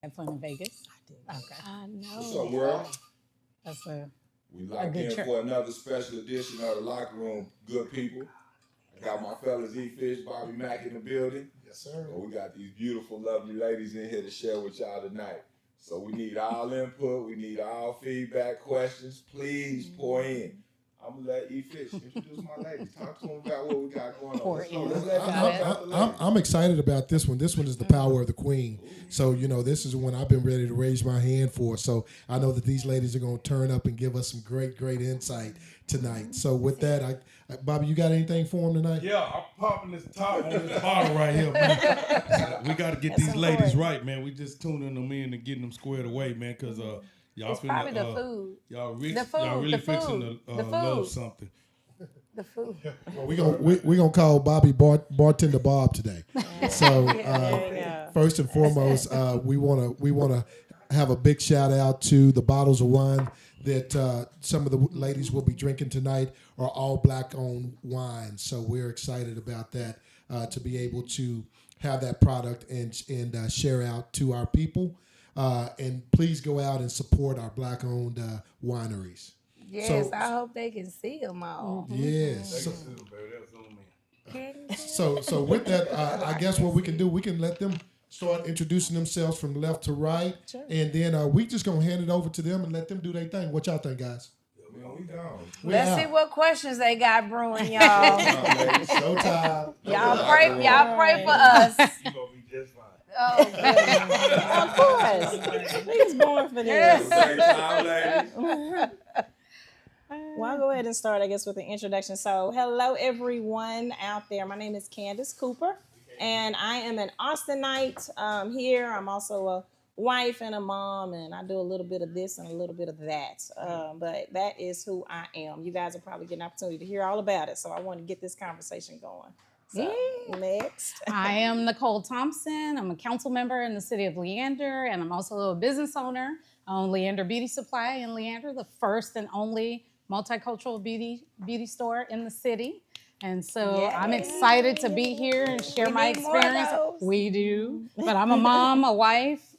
had fun in Vegas? I did. Okay. I know. What's up, world? That's a We locked good in trip. for another special edition of the Locker Room. Good people. I got my fellas E-Fish, Bobbie Mack in the building. Yes, sir. And we got these beautiful, lovely ladies in here to share with y'all tonight. So we need all input. We need all feedback, questions. Please pour in. I'm going to let E-Fish introduce my ladies. Talk to them about what we got going on. Let's go. Let's let them talk about the ladies. I'm excited about this one. This one is the power of the queen. So, this is one I've been ready to raise my hand for. So I know that these ladies are going to turn up and give us some great, great insight tonight. So with that, Bobbie, you got anything for them tonight? Yeah, I'm popping this top on this bottle right here, man. We got to get these ladies right, man. We just tuning them in and getting them squared away, man, because y'all It's finna, probably the food. y'all The really food, fixing the to love food. something. The food. Well, we gonna call Bobbie Bartender Bob today. So first and foremost, we wanna have a big shout out to the bottles of wine that some of the ladies will be drinking tonight are all black owned wines. So we're excited about that to be able to have that product and share out to our people. And please go out and support our black owned wineries. Yes, I hope they can see them all. Yes. They can see them, baby. That's on me. So with that, I guess what we can do, we can let them start introducing themselves from left to right, and then we just gonna hand it over to them and let them do their thing. What y'all think, guys? We gone. Let's see what questions they got brewing, y'all. Showtime. Y'all pray for us. You gonna be just fine. Oh, goodness. Of course. He's born for this. Well, I'll go ahead and start, I guess, with the introduction. So, hello, everyone out there. My name is Candice Cooper, and I am an Austinite here. I'm also a wife and a mom, and I do a little bit of this and a little bit of that. But that is who I am. You guys will probably get an opportunity to hear all about it, so I want to get this conversation going. So, next. I am Nicole Thompson. I'm a council member in the city of Leander, and I'm also a business owner. I own Leander Beauty Supply in Leander, the first and only multicultural beauty store in the city. And so I'm excited to be here and share my experience. We do. But I'm a mom, a wife,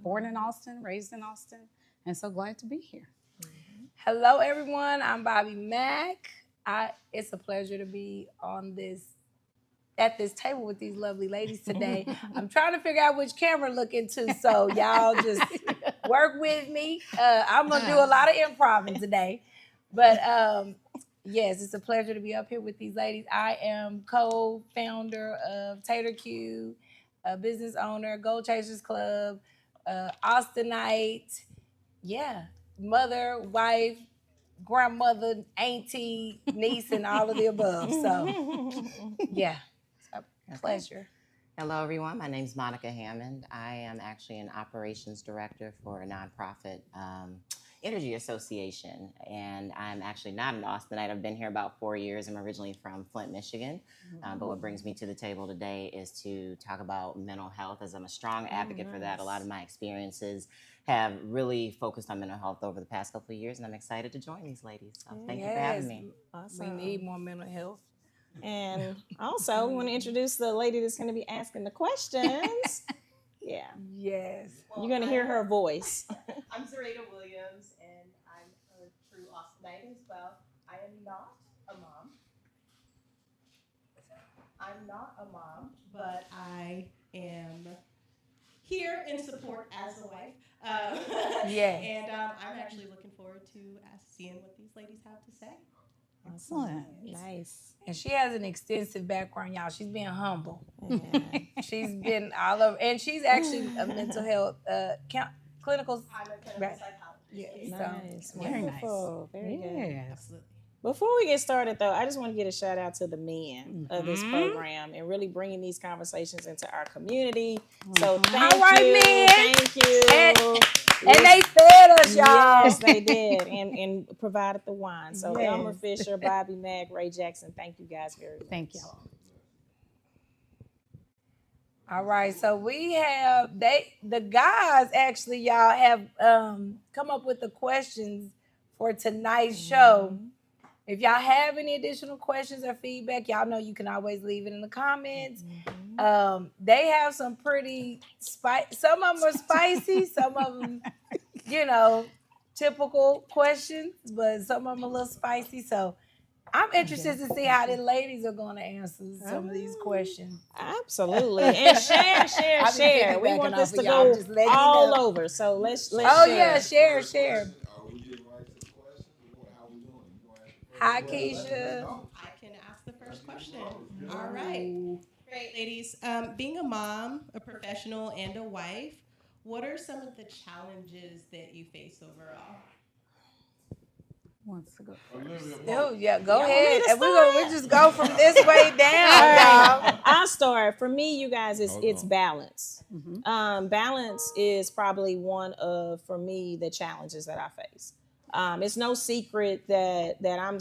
born in Austin, raised in Austin, and so glad to be here. Hello, everyone. I'm Bobbie Mack. It's a pleasure to be at this table with these lovely ladies today. I'm trying to figure out which camera to look into, so y'all just work with me. I'm going to do a lot of improv today. But yes, it's a pleasure to be up here with these ladies. I am co-founder of Tater Q, a business owner, Gold Chasers Club, Austinite, mother, wife, grandmother, auntie, niece, and all of the above. So, it's a pleasure. Hello, everyone. My name is Monica Hammond. I am actually an operations director for a nonprofit energy association, and I'm actually not an Austinite. I've been here about 4 years. I'm originally from Flint, Michigan, but what brings me to the table today is to talk about mental health, as I'm a strong advocate for that. A lot of my experiences have really focused on mental health over the past couple of years, and I'm excited to join these ladies. So thank you for having me. Awesome. We need more mental health. And also, we want to introduce the lady that's going to be asking the questions. Yes. You're going to hear her voice. I'm Zareta Williams, and I'm a true Austinite as well. I am not a mom. I'm not a mom, but I am here in support as a wife. And I'm actually looking forward to seeing what these ladies have to say. Excellent. Nice. And she has an extensive background, y'all. She's being humble. She's been all over, and she's actually a mental health clinical. I'm a clinical psychologist. Nice. Very Wonderful. nice. Very good. Absolutely. Before we get started, though, I just want to get a shout out to the men of this program and really bringing these conversations into our community. So thank you. Men. Thank you. And they fed us, y'all. Yes, they did, and provided the wine. So Elmer Fisher, Bobbie Mack, Ray Jackson, thank you guys very much. Thank you. All right, so we have the guys actually, y'all have come up with the questions for tonight's show. If y'all have any additional questions or feedback, y'all know you can always leave it in the comments. They have some pretty some of them are spicy, some of them, typical questions, but some of them a little spicy. So I'm interested to see how the ladies are going to answer some of these questions. Absolutely. And share. We want this to go all over. So let's share. Share. Hi, Keisha. I can ask the first question. All right. Great, ladies. Being a mom, a professional, and a wife, what are some of the challenges that you face overall? Wants to go Oh, yeah, go ahead. And we just go from this way down, y'all. I'll start. For me, you guys, it's balance. Balance is probably one of, for me, the challenges that I face. It's no secret that I'm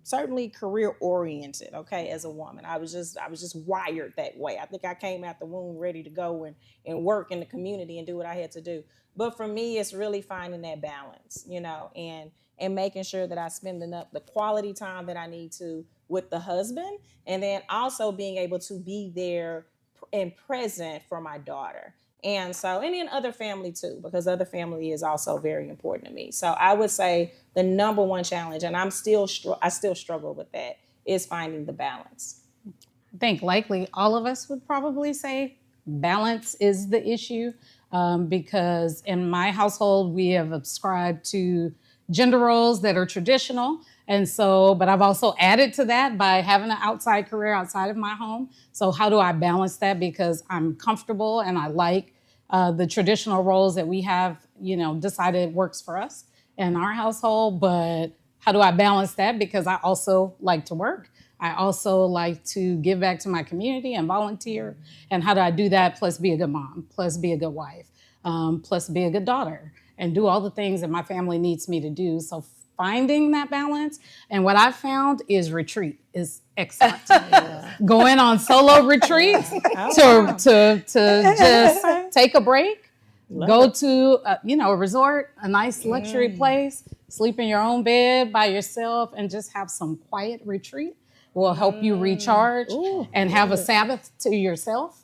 certainly career oriented. Okay, as a woman, I was just wired that way. I think I came out the womb ready to go and work in the community and do what I had to do. But for me, it's really finding that balance, and making sure that I spend the quality time that I need to with the husband, and then also being able to be there and present for my daughter. And then other family too, because other family is also very important to me. So I would say the number one challenge, and I still struggle with that, is finding the balance. I think likely all of us would probably say balance is the issue, because in my household, we have subscribed to gender roles that are traditional. And so, but I've also added to that by having an outside career outside of my home. So how do I balance that? Because I'm comfortable and I like the traditional roles that we have, decided works for us in our household. But how do I balance that? Because I also like to work. I also like to give back to my community and volunteer. And how do I do that? Plus be a good mom, plus be a good wife, plus be a good daughter, and do all the things that my family needs me to do. So finding that balance. And what I've found is retreat is excellent. Going on solo retreats to just take a break, go to a resort, a nice luxury place, sleep in your own bed by yourself, and just have some quiet retreat will help you recharge and have a Sabbath to yourself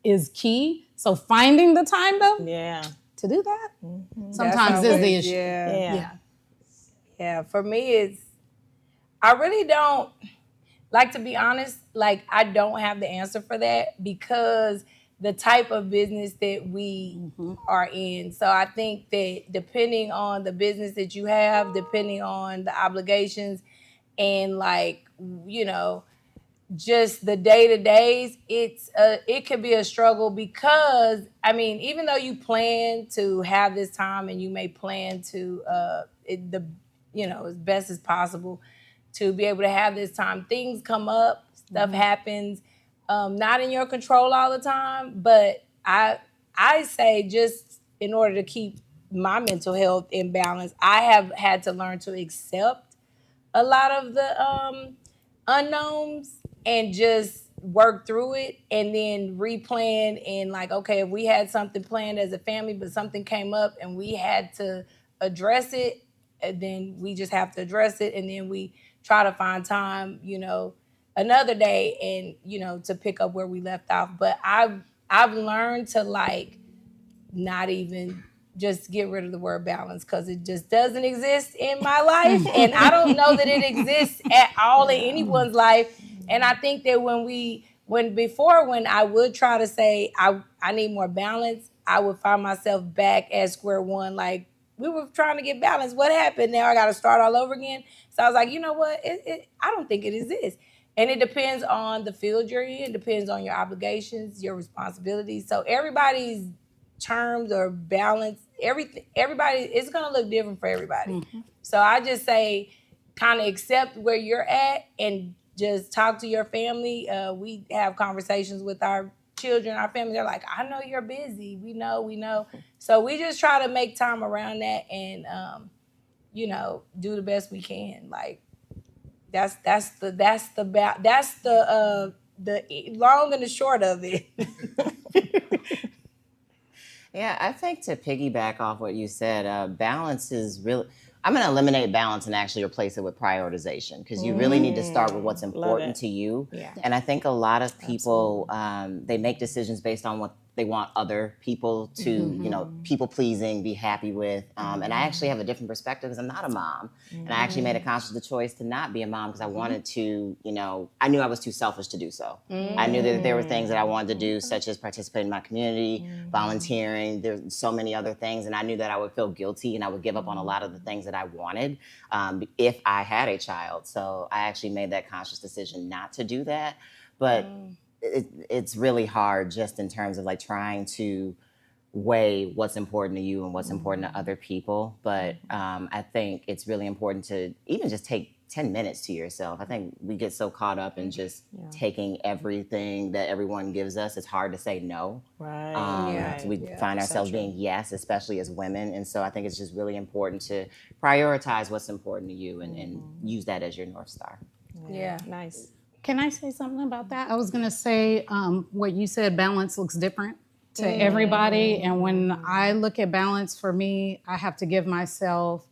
is key. So finding the time though. To do that, sometimes is the issue. Yeah. For me, I really don't like, to be honest, I don't have the answer for that because the type of business that we are in. So I think that depending on the business that you have, depending on the obligations and just the day-to-days, it could be a struggle because, even though you plan to have this time and you may plan to, as best as possible to be able to have this time, things come up, stuff happens, not in your control all the time, but I say just in order to keep my mental health in balance, I have had to learn to accept a lot of the unknowns and just work through it and then replan and okay, if we had something planned as a family, but something came up and we had to address it, and then we just have to address it. And then we try to find time, another day and, to pick up where we left off. But I've learned to not even just get rid of the word balance because it just doesn't exist in my life. And I don't know that it exists at all in anyone's life. And I think that when I would try to say I need more balance, I would find myself back at square one. We were trying to get balance. What happened? Now I got to start all over again. So I was like, you know what? I don't think it exists. And it depends on the field you're in. It depends on your obligations, your responsibilities. So everybody's terms or balance, everybody, it's going to look different for everybody. So I just say kind of accept where you're at and just talk to your family. We have conversations with our children, our family. They're like, I know you're busy. We know. So we just try to make time around that and, do the best we can. That's the long and the short of it. Yeah, I think to piggyback off what you said, balance is really, I'm going to eliminate balance and actually replace it with prioritization, because you really need to start with what's important to you. Yeah. And I think a lot of people, they make decisions based on what they want other people to, you know, people pleasing, be happy with. And I actually have a different perspective because I'm not a mom. And I actually made a conscious choice to not be a mom because I wanted to, you know, I knew I was too selfish to do so. I knew that there were things that I wanted to do, such as participate in my community, volunteering. There's so many other things. And I knew that I would feel guilty and I would give up on a lot of the things that I wanted if I had a child. So I actually made that conscious decision not to do that. But it's really hard just in terms of like trying to weigh what's important to you and what's important to other people. But I think it's really important to even just take 10 minutes to yourself. I think we get so caught up in just taking everything that everyone gives us. It's hard to say no. Right. We find ourselves being yes, especially as women. And so I think it's just really important to prioritize what's important to you and use that as your North Star. Yeah. Nice. Can I say something about that? I was going to say what you said, balance looks different to everybody. And when I look at balance, for me, I have to give myself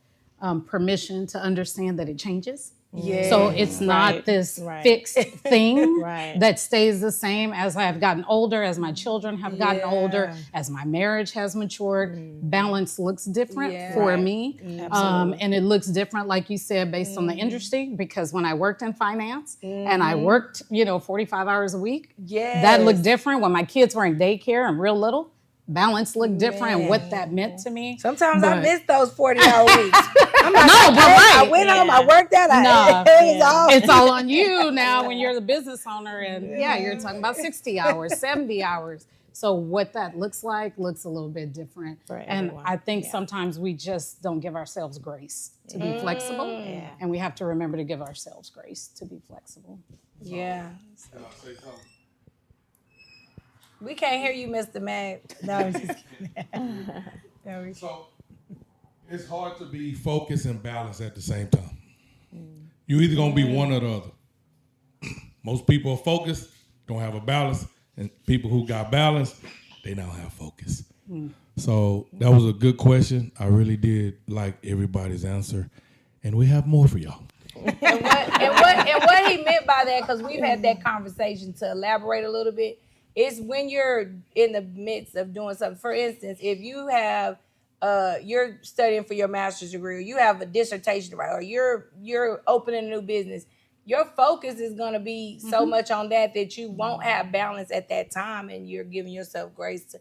permission to understand that it changes. Yeah. So it's not this fixed thing Right. that stays the same as I have gotten older, as my children have gotten older, as my marriage has matured. Balance looks different for me. And it looks different, like you said, based on the industry, because when I worked in finance and I worked, 45 hours a week, that looked different. When my kids were in daycare and real little, balance looked different and what that meant to me. Sometimes I miss those 40-hour weeks. I'm like, I went home, I worked out. It's all on you now when you're the business owner. And you're talking about 60 hours, 70 hours. So what that looks looks a little bit different. And I think sometimes we just don't give ourselves grace to be flexible. And we have to remember to give ourselves grace to be flexible. Yeah. Can I say something? We can't hear you, Mr. Mack. No, I'm just kidding. So it's hard to be focused and balanced at the same time. You're either going to be one or the other. Most people are focused, don't have a balance, and people who got balance, they don't have focus. So that was a good question. I really did like everybody's answer, and we have more for y'all. And what he meant by that, because we've had that conversation, to elaborate a little bit, is when you're in the midst of doing something. For instance, if you have you're studying for your master's degree, or you have a dissertation to write, or you're opening a new business, your focus is going to be so much on that you won't have balance at that time, and you're giving yourself grace to,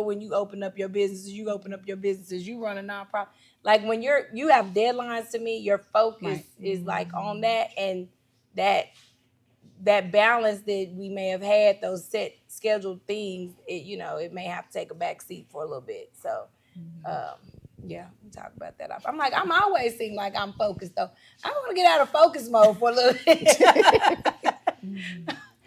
when you open up your businesses, you run a nonprofit. Like when you have deadlines, to me, your focus is like on that, and that balance that we may have had, those set scheduled things, it may have to take a back seat for a little bit. So, we talk about that. I'm always seem like I'm focused though. I want to get out of focus mode for a little bit.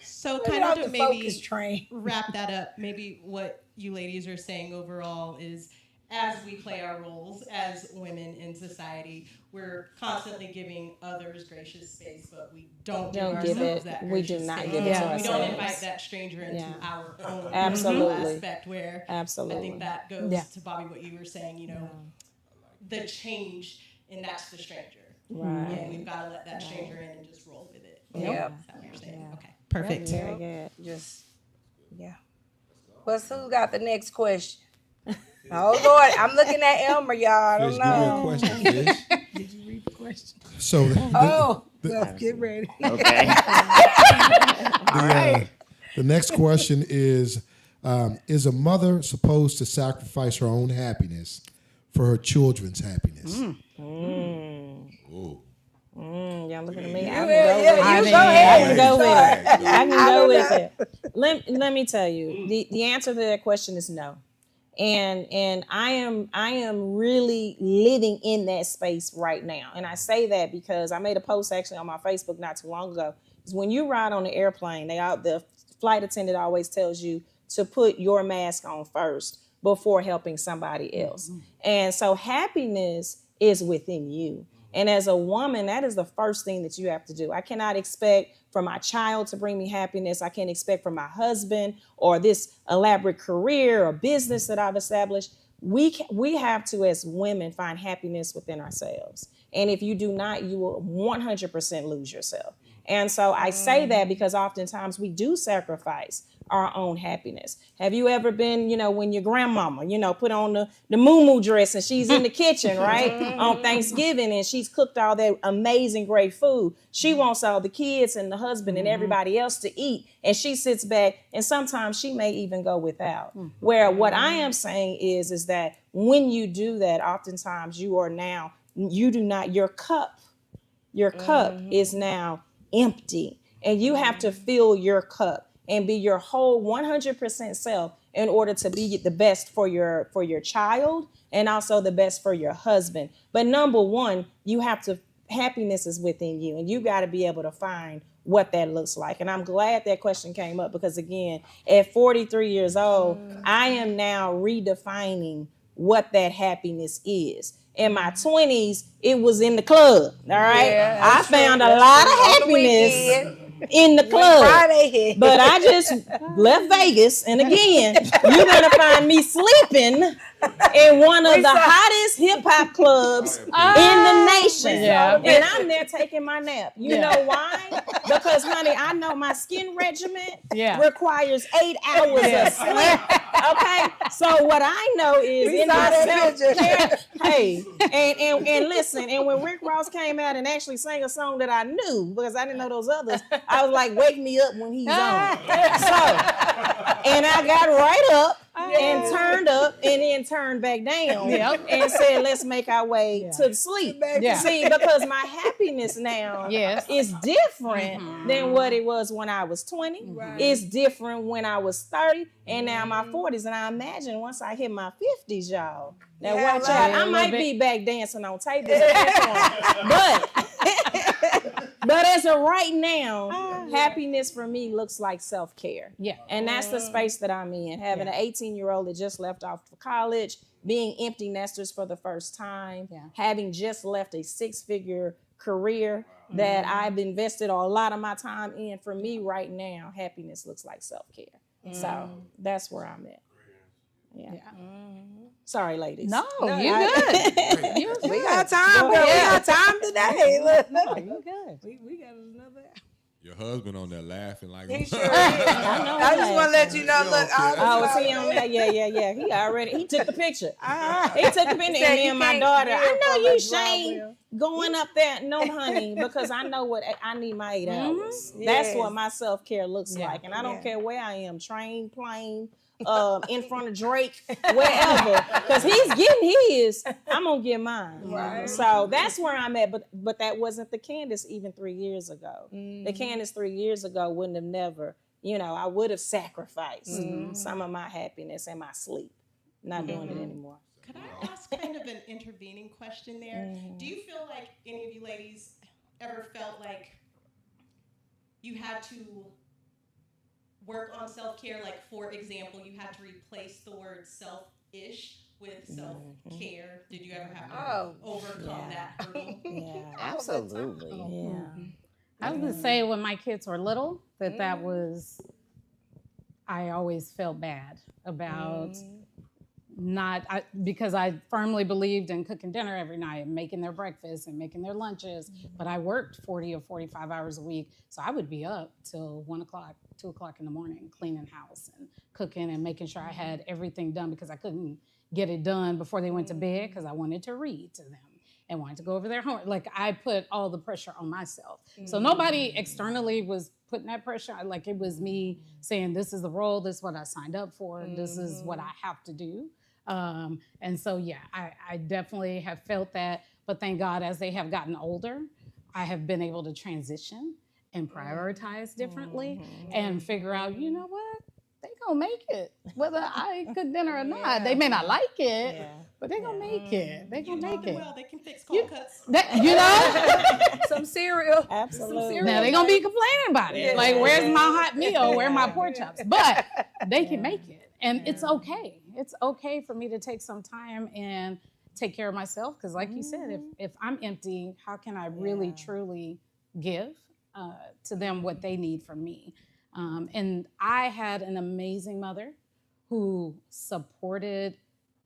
So kind of to maybe wrap that up, maybe what you ladies are saying overall is, as we play our roles as women in society, we're constantly giving others gracious space, but we don't give ourselves that. We do not give it to ourselves. We don't invite that stranger into our own aspect. Where I think that goes to Bobbie, what you were saying. The change, and that's the stranger. Right. And we've got to let that stranger in and just roll with it. Yeah. Is that what you're saying? Okay. Perfect. Very good. Well, who got the next question? Oh Lord, I'm looking at Elmer, y'all. I don't know. Fish, give me a question, Fish. Did you read the question? So get ready. Okay. The next question is a mother supposed to sacrifice her own happiness for her children's happiness? Y'all looking at me? I can go with it. Let me tell you, the answer to that question is no. And I am really living in that space right now. And I say that because I made a post actually on my Facebook not too long ago. Is when you ride on the airplane, the flight attendant always tells you to put your mask on first before helping somebody else. And so happiness is within you. And as a woman, that is the first thing that you have to do. I cannot expect for my child to bring me happiness. I can't expect from my husband or this elaborate career or business that I've established. We have to, as women, find happiness within ourselves. And if you do not, you will 100% lose yourself. And so I say that because oftentimes we do sacrifice our own happiness. Have you ever been, when your grandmama, put on the moo-moo dress and she's in the kitchen, right? On Thanksgiving, and she's cooked all that amazing, great food. She wants all the kids and the husband and everybody else to eat. And she sits back, and sometimes she may even go without. Where what I am saying is that when you do that, oftentimes your cup is now empty, and you have to fill your cup and be your whole 100% self in order to be the best for your child and also the best for your husband. But number one, happiness is within you, and you got to be able to find what that looks like. And I'm glad that question came up, because again, at 43 years old, I am now redefining what that happiness is. In my 20s, it was in the club. All right. Yeah, I found a lot of happiness in the club. But I just left Vegas. And again, you're going to find me sleeping in one of the hottest hip hop clubs in the nation. Yeah. And I'm there taking my nap. You know why? Because, honey, I know my skin regimen requires 8 hours of sleep. Okay? So what I know is in my self-care, hey, and listen, and when Rick Ross came out and actually sang a song that I knew, because I didn't know those others, I was like, wake me up when he's on. So, and I got right up and turned up and then turned back down and said, let's make our way to sleep. See, because my happiness now is different than what it was when I was 20. Right. It's different when I was 30 and now my 40s. And I imagine once I hit my 50s, y'all, now watch out. I might be back dancing on tables at that point. But as of right now, happiness for me looks like self-care. Yeah. And that's the space that I'm in. Having an 18-year-old that just left off for college, being empty nesters for the first time, having just left a 6-figure career that I've invested a lot of my time in. For me right now, happiness looks like self-care. So that's where I'm at. Yeah. Sorry, ladies. No, you're good. You're good. We got time, girl. We got time today. Look. No, you're good. We got another. Your husband on there laughing like he sure is. I just want to let you know. Look, was he on there? Yeah. He took the picture. He took the picture, and me and my daughter. I know you, Shane, going up there. No, honey, because I know what I need my 8 hours. Yes. That's what my self-care looks like, and I don't care where I am, train, plane, in front of Drake, wherever, because he's getting his, I'm gonna get mine. Right. So that's where I'm at. But that wasn't the Candice even 3 years ago. The Candice 3 years ago wouldn't have never, I would have sacrificed some of my happiness and my sleep. Not doing it anymore. Could I ask kind of an intervening question there? Do you feel like any of you ladies ever felt like you had to work on self-care? Like, for example, you had to replace the word selfish with self-care. Did you ever have to overcome that hurdle? Yeah, absolutely. I was going to say when my kids were little that was, I always felt bad about because I firmly believed in cooking dinner every night and making their breakfast and making their lunches, but I worked 40 or 45 hours a week. So I would be up till 1 o'clock, 2 o'clock in the morning, cleaning house and cooking and making sure I had everything done because I couldn't get it done before they went to bed because I wanted to read to them and wanted to go over their homework. Like, I put all the pressure on myself. So nobody externally was putting that pressure. Like, it was me saying, this is the role, this is what I signed up for, this is what I have to do. And so, I definitely have felt that, but thank God as they have gotten older, I have been able to transition and prioritize differently and figure out, you know what, they gonna make it, whether I cook dinner or not. They may not like it, but they gonna make it. They gonna make it. Well, they can fix cold cuts. Some cereal. Absolutely. Now they gonna be complaining about it. Like, where's my hot meal? Where are my pork chops? But they can make it. And it's okay. It's okay for me to take some time and take care of myself. Because like you said, if I'm empty, how can I really, truly give to them what they need from me? And I had an amazing mother who supported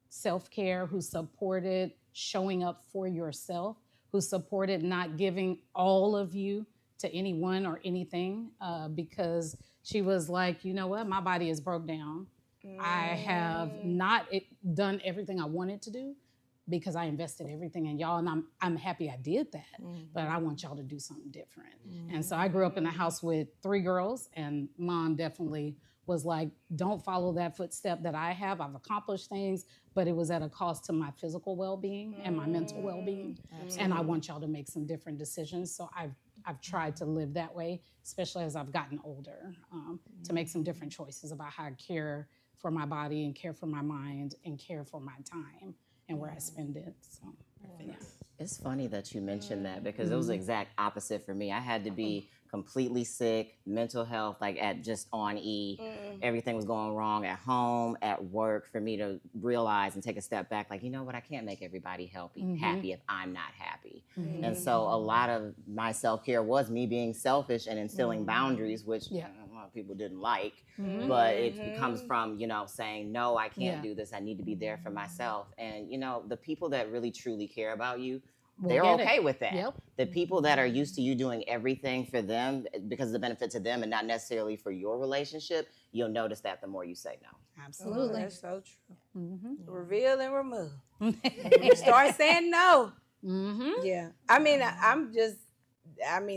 self-care, who supported showing up for yourself, who supported not giving all of you to anyone or anything, because she was like, you know what, my body is broke down. I have not done everything I wanted to do because I invested everything in y'all, and I'm happy I did that, but I want y'all to do something different. And so I grew up in a house with 3 girls, and mom definitely was like, don't follow that footstep that I have. I've accomplished things, but it was at a cost to my physical well-being and my mental well-being. And I want y'all to make some different decisions. So I've tried to live that way, especially as I've gotten older, to make some different choices about how I care for my body and care for my mind and care for my time and where I spend it. So, yeah. It's funny that you mentioned that because it was the exact opposite for me. I had to be completely sick, mental health, like at just on E. Everything was going wrong at home, at work, for me to realize and take a step back, like, you know what, I can't make everybody happy if I'm not happy. And so a lot of my self-care was me being selfish and instilling boundaries, which a lot of people didn't like, but it comes from, you know, saying, no, I can't do this. I need to be there for myself. And, you know, the people that really truly care about you, they're okay with that. The people that are used to you doing everything for them because of the benefit to them and not necessarily for your relationship, you'll notice that the more you say no. Absolutely. That's so true. Reveal and remove. Start saying no. Yeah. I mean,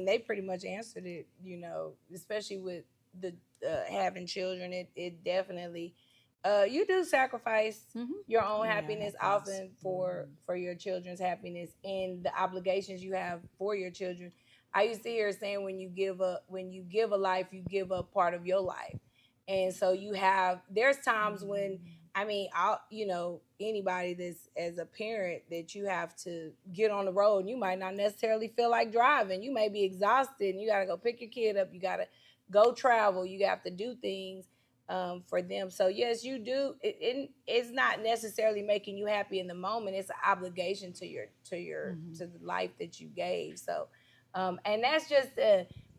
they pretty much answered it, you know, especially with the having children. It definitely... you do sacrifice your own happiness often for your children's happiness and the obligations you have for your children. I used to hear saying when you give a life, you give up part of your life. And so there's times when, I mean, anybody that's as a parent that you have to get on the road and you might not necessarily feel like driving. You may be exhausted and you got to go pick your kid up. You got to go travel. You have to do things for them. So yes, you do. It's not necessarily making you happy in the moment. It's an obligation to the life that you gave. So, and that's just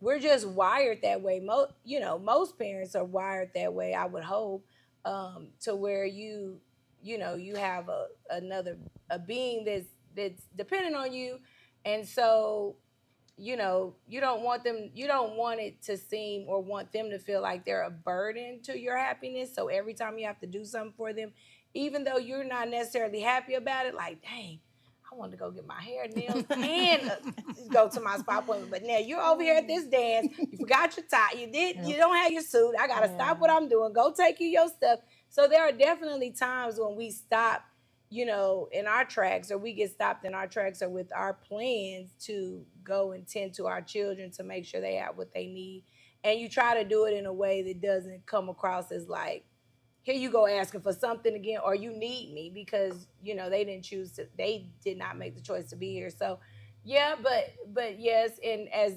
we're just wired that way. Most parents are wired that way. I would hope to where you have a being that's dependent on you, and so. You don't want it to seem or want them to feel like they're a burden to your happiness. So every time you have to do something for them, even though you're not necessarily happy about it, like, dang, I want to go get my hair nails and go to my spa appointment. But now you're over here at this dance. You forgot your tie. You don't have your suit. I got to stop what I'm doing. Go take you your stuff. So there are definitely times when we stop, in our tracks, or we get stopped in our tracks, or with our plans to go and tend to our children to make sure they have what they need. And you try to do it in a way that doesn't come across as like, here you go asking for something again, or you need me because, they did not make the choice to be here. So, yeah, but yes, and as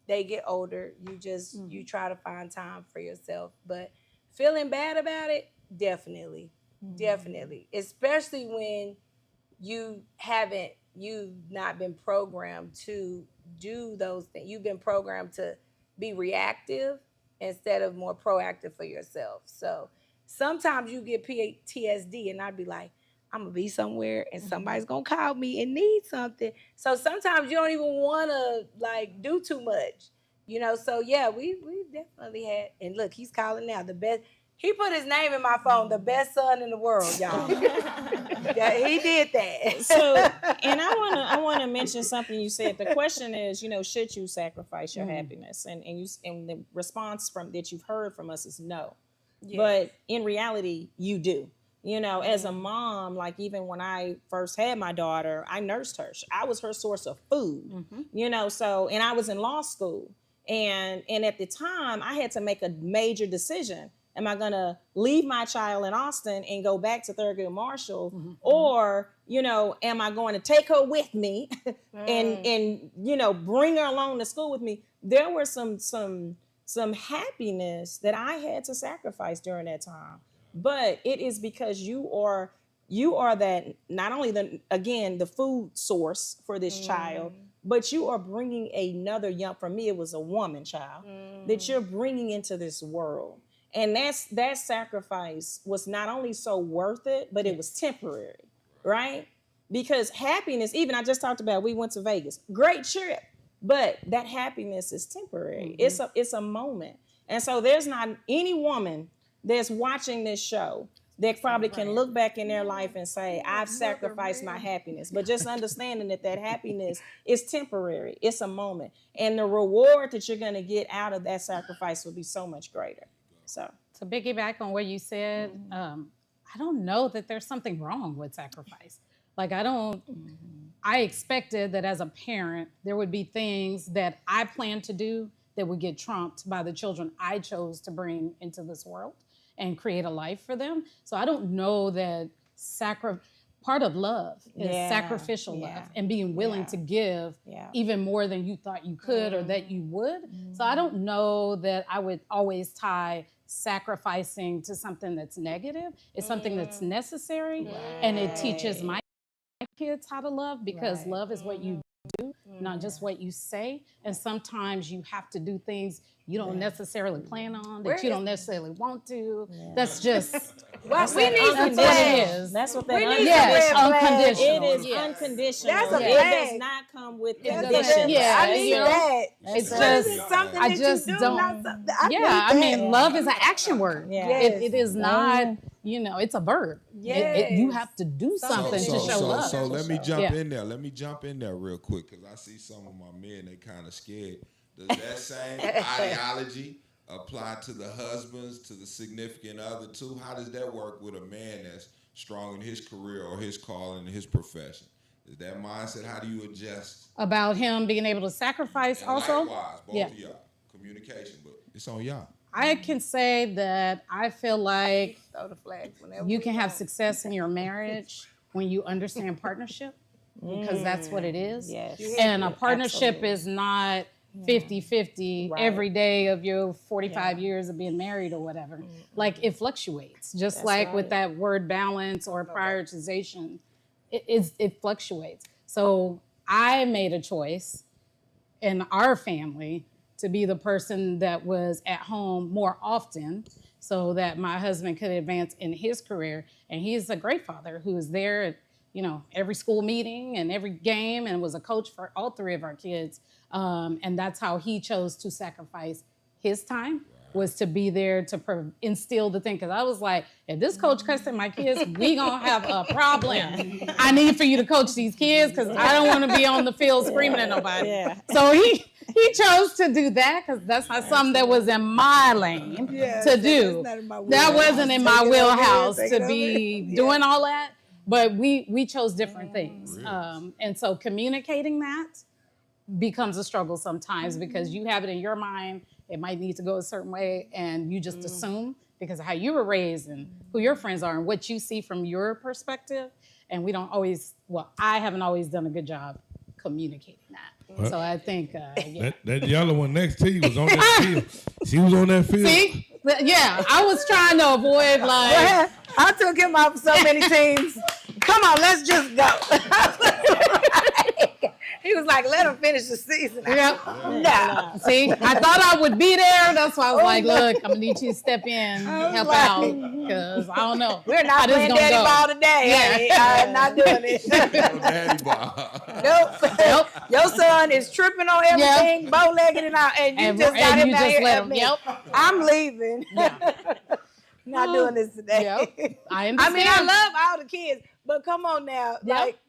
they get older, you try to find time for yourself. But feeling bad about it, definitely. Definitely. Especially when you've not been programmed to do those things. You've been programmed to be reactive instead of more proactive for yourself. So sometimes you get PTSD and I'd be like, I'm going to be somewhere and somebody's going to call me and need something. So sometimes you don't even want to do too much, So yeah, we definitely had, and look, he's calling now, the best. He put his name in my phone, the best son in the world, y'all. He did that. So, and I want to mention something you said. The question is, should you sacrifice your happiness? And the response that you've heard from us is no. Yes. But in reality, you do. As a mom, like even when I first had my daughter, I nursed her. I was her source of food. So, and I was in law school, and at the time, I had to make a major decision. Am I going to leave my child in Austin and go back to Thurgood Marshall? Or, am I going to take her with me and bring her along to school with me? There were some happiness that I had to sacrifice during that time. But it is because you are you are that, not only the food source for this child, but you are bringing another for me, it was a woman child that you're bringing into this world. And that sacrifice was not only so worth it, but it was temporary, right? Because happiness, even I just talked about, we went to Vegas, great trip, but that happiness is temporary. It's a moment. And so there's not any woman that's watching this show that probably can look back in their life and say, I've sacrificed my happiness. But just understanding that happiness is temporary. It's a moment. And the reward that you're going to get out of that sacrifice will be so much greater. So to piggyback on what you said, I don't know that there's something wrong with sacrifice. Like I expected that as a parent, there would be things that I planned to do that would get trumped by the children I chose to bring into this world and create a life for them. So I don't know that part of love is sacrificial love and being willing to give even more than you thought you could or that you would. So I don't know that I would always tie sacrificing to something that's negative. It's something that's necessary, and it teaches my kids how to love, because love is what you do, not just what you say. And sometimes you have to do things you don't necessarily plan on, that you don't necessarily want to. That's just well, we need that's what it is. That's what that unconditional. It is unconditional. That's a It does not come with conditions. I need that. It's just something I that just you do, don't. not something. I mean, love is an action word. It is not. It's a verb. You have to do something to show love. So let me jump in there. Let me jump in there real quick, because I see some of my men, they kind of scared. Does that same ideology apply to the husbands, to the significant other too? How does that work with a man that's strong in his career or his calling and his profession? Is that mindset? How do you adjust? About him being able to sacrifice And also? likewise, both of y'all. Communication, but it's on y'all. I can say that I feel like Throw the flags whenever you can have success in your marriage when you understand partnership, because that's what it is. Yes. And a partnership is not 50-50 every day of your 45 years of being married or whatever. Like, it fluctuates, just with that word balance or prioritization. It fluctuates. So I made a choice in our family to be the person that was at home more often, so that my husband could advance in his career. And he's a great father who is there at every school meeting and every game, and was a coach for all three of our kids. And that's how he chose to sacrifice his time, was to be there to instill the thing. Because I was like, if this coach cussing my kids, we gonna have a problem. I need for you to coach these kids, because I don't want to be on the field screaming at nobody. So he chose to do that, because that's not something that was in my lane to do. That wasn't in my wheelhouse to be doing all that. But we chose different things. And so communicating that becomes a struggle sometimes, because you have it in your mind, it might need to go a certain way, and you just assume because of how you were raised and who your friends are and what you see from your perspective. And we don't always, I haven't always done a good job communicating that. So I think, that yellow one next to you was on that field. She was on that field. See? Yeah, I was trying to avoid I took him off so many teams. Come on, let's just go. He was like, let him finish the season. No. See, I thought I would be there. That's why I was like, look, I'm going to need you to step in, help out, because I don't know. We're not playing daddy ball today. I'm not doing it. Daddy ball. Nope. Your son is tripping on everything, bow-legged and out, and you just got him down here at me. I'm leaving. Not doing this today. I understand. I mean, I love all the kids, but come on now.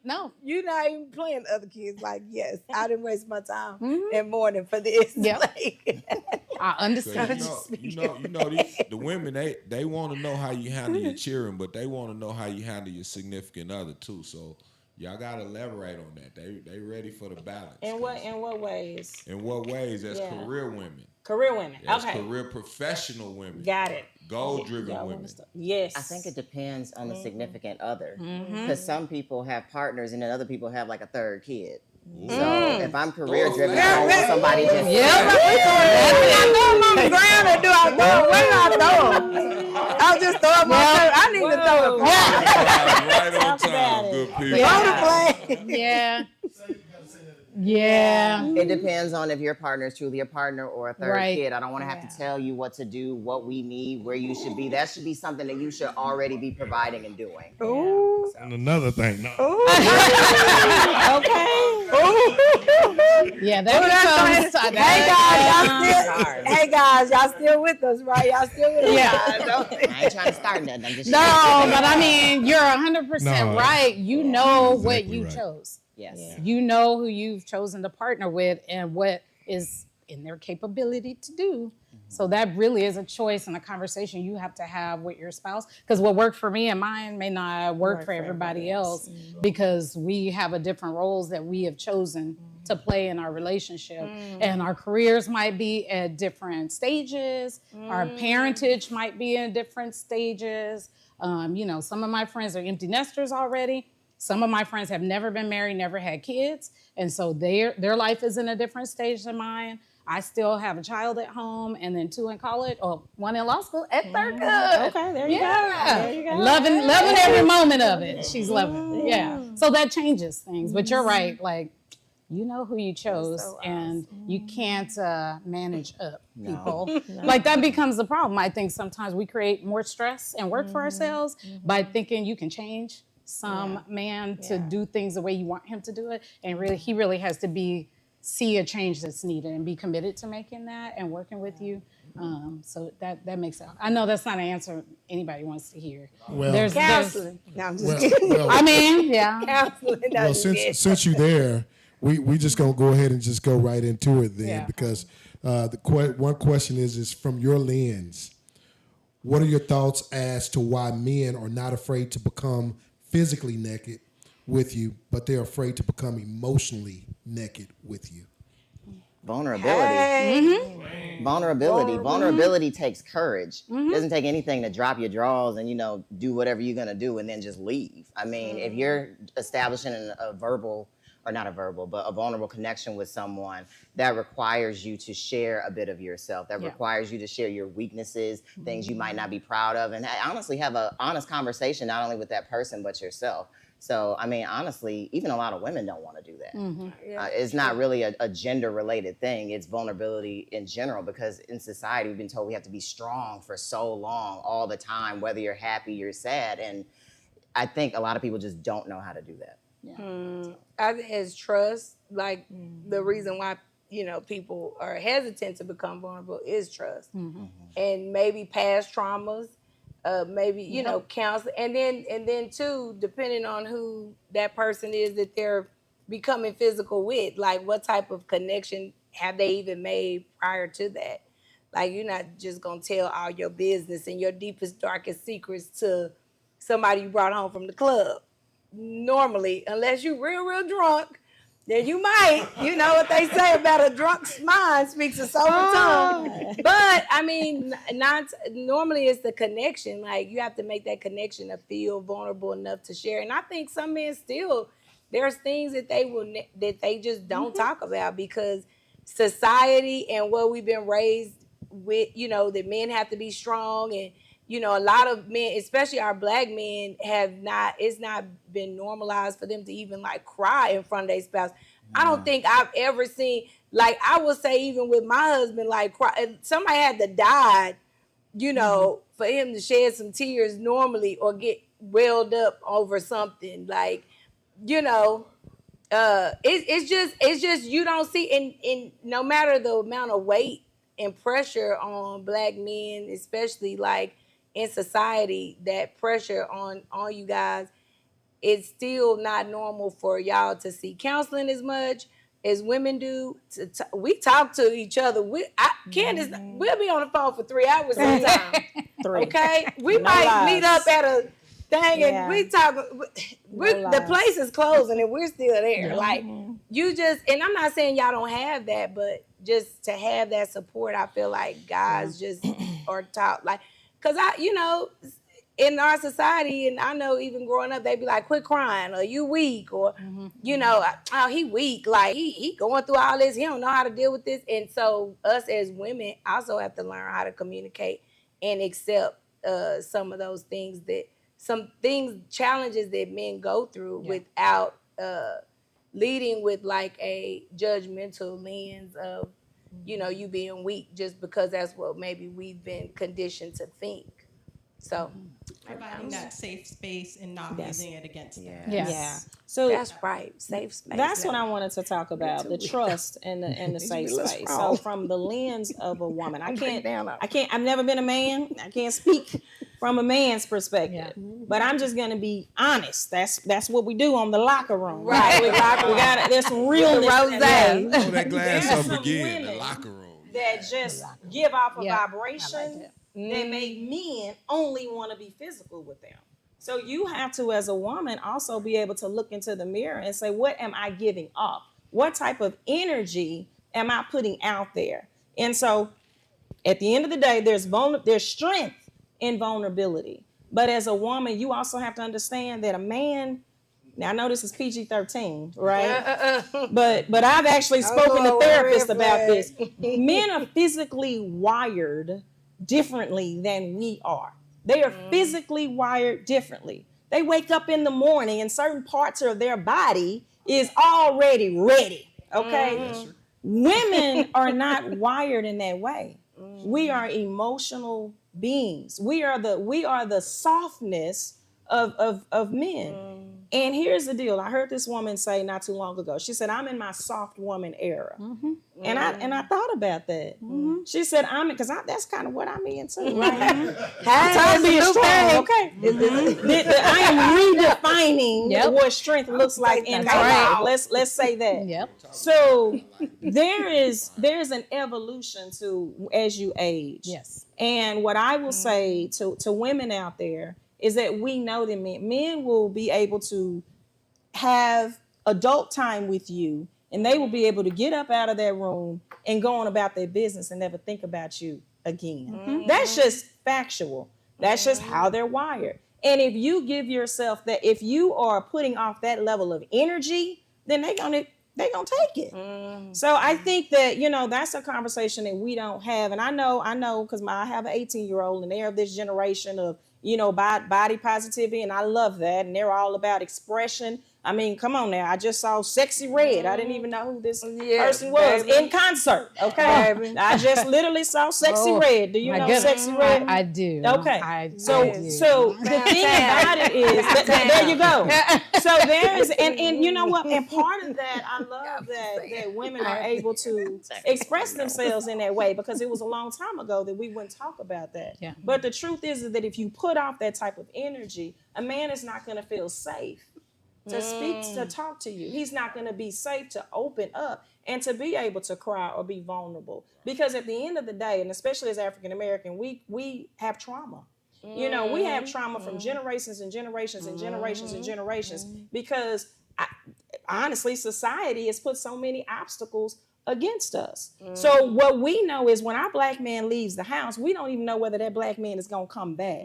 No. You're not even playing other kids. Like, yes, I didn't waste my time and morning for this. I understand. So the women, they want to know how you handle your children, but they want to know how you handle your significant other too. So y'all gotta elaborate on that. They ready for the balance. In what ways? In what ways? As career women. Career women. As career professional women. Got it. Goal-driven women. Yes. I think it depends on the significant other, because some people have partners and then other people have like a third kid. So if I'm career driven, I don't want somebody just. I throw them on the ground or do I throw them? Where do I throw them? I was just throwing my. I need to throw it. Right on Talk about time, it. good people. Yeah. Yeah. It depends on if your partner is truly a partner or a third Right. kid. I don't want to have to tell you what to do, what we need, where you should be. That should be something that you should already be providing and doing. Ooh. And another thing, no. Yeah, that becomes. Hey guys, y'all still with us, right? Y'all still with us? Yeah. I ain't trying to start nothing. I'm just No, but I mean, you're 100% No, right. You know what exactly you right. chose. Yes. You know who you've chosen to partner with and what is in their capability to do. So that really is a choice and a conversation you have to have with your spouse. Because what worked for me and mine may not work for everybody else because we have a different roles that we have chosen to play in our relationship. And our careers might be at different stages. Our parentage might be in different stages. You know, some of my friends are empty nesters already. Some of my friends have never been married, never had kids. And so their life is in a different stage than mine. I still have a child at home and then 2 in college, or 1 in law school at third good. Okay, there you go. There you go. Loving every moment of it. She's loving it. Yeah. So that changes things. But you're right. Like, you know who you chose, and you can't manage up people. Like, that becomes the problem. I think sometimes we create more stress and work for ourselves by thinking you can change some man to do things the way you want him to do it. And really, he really has to see a change that's needed and be committed to making that and working with you. So that makes it. I know that's not an answer anybody wants to hear. Well, There's Counseling. No, I'm just kidding. well, I mean, yeah. Counseling. No, well, just kidding. since you're there, we just gonna go ahead and just go right into it then, Yeah. because one question is from your lens, what are your thoughts as to why men are not afraid to become physically naked with you, but they're afraid to become emotionally naked with you? Vulnerability. Vulnerability takes courage. It doesn't take anything to drop your drawers and, do whatever you're going to do and then just leave. I mean, if you're establishing a vulnerable connection with someone, that requires you to share a bit of yourself. That requires you to share your weaknesses, things you might not be proud of, and honestly have an honest conversation, not only with that person, but yourself. So, I mean, honestly, even a lot of women don't want to do that. It's not really a gender-related thing. It's vulnerability in general, because in society, we've been told we have to be strong for so long, all the time, whether you're happy, you're sad. And I think a lot of people just don't know how to do that. I think it's trust. Like, the reason why, people are hesitant to become vulnerable is trust. And maybe past traumas. Maybe counseling, and then too, depending on who that person is that they're becoming physical with, like what type of connection have they even made prior to that? Like, you're not just gonna tell all your business and your deepest, darkest secrets to somebody you brought home from the club. Normally, unless you're real drunk, then you might. You know what they say about a drunk's mind speaks a sober tongue. But I mean, normally it's the connection. Like, you have to make that connection to feel vulnerable enough to share. And I think some men still, there's things that they just don't talk about, because society and what we've been raised with, that men have to be strong, and a lot of men, especially our black men, it's not been normalized for them to even like cry in front of their spouse. I don't think I've ever seen, like, I would say even with my husband, like, cry, somebody had to die, for him to shed some tears normally or get welled up over something. Like, it's just you don't see, and no matter the amount of weight and pressure on black men, especially like in society, that pressure on you guys, it's still not normal for y'all to see counseling as much as women do. We talk to each other. Candice, we'll be on the phone for 3 hours sometimes. Okay? We might meet up at a thing and we talk. The place is closing and we're still there. Like, you just, and I'm not saying y'all don't have that, but just to have that support, I feel like guys just are taught, like, because in our society, and I know even growing up, they be like, quit crying, or you weak, or, oh, he weak. Like, he going through all this. He don't know how to deal with this. And so us as women also have to learn how to communicate and accept some of those things challenges that men go through without leading with like a judgmental lens of, you being weak just because that's what maybe we've been conditioned to think. So providing that safe space and not using it against them. Yeah. So that's right. Safe space. That's what I wanted to talk about, the trust and the safe space. So from the lens of a woman, I've never been a man. I can't speak from a man's perspective, but I'm just going to be honest. That's what we do on the locker room. Right. We got there's some realness. Throw that glass up again, the locker room. That just give off a vibration that make men only want to be physical with them. So you have to, as a woman, also be able to look into the mirror and say, what am I giving off? What type of energy am I putting out there? And so at the end of the day, there's strength in vulnerability. But as a woman, you also have to understand that a man, now I know this is PG-13, right? But I've actually spoken to therapists about this. Men are physically wired differently than we are. They are physically wired differently. They wake up in the morning and certain parts of their body is already ready, okay? Women are not wired in that way. We are emotional beings. We are the softness of men. And here's the deal. I heard this woman say not too long ago. She said, I'm in my soft woman era. And I thought about that. She said, because that's kind of what I'm in too, right? Time to be strong, okay? I am redefining what strength looks like in my life. Let's say that. So there's an evolution to as you age. Yes. And what I will say to women out there is that we know that men will be able to have adult time with you, and they will be able to get up out of their room and go on about their business and never think about you again. That's just factual. That's just how they're wired. And if you give yourself that, if you are putting off that level of energy, then they're gonna take it. So I think that, that's a conversation that we don't have. And I know, because I have an 18-year-old and they're of this generation of, body positivity, and I love that. And they're all about expression. I mean, come on now. I just saw Sexy Red. I didn't even know who this person was in concert. Okay. I just literally saw Sexy Red. Do you know Sexy Red? I do. Okay. So the thing about it is, there you go. So there's, and you know what? And part of that, I love that women are able to express themselves in that way, because it was a long time ago that we wouldn't talk about that. Yeah. But the truth is that if you put off that type of energy, a man is not going to feel safe to speak, to talk to you. He's not going to be safe to open up and to be able to cry or be vulnerable. Because at the end of the day, and especially as African American, we have trauma. We have trauma from generations and generations and generations and generations, because honestly, society has put so many obstacles against us. So what we know is when our black man leaves the house, we don't even know whether that black man is going to come back.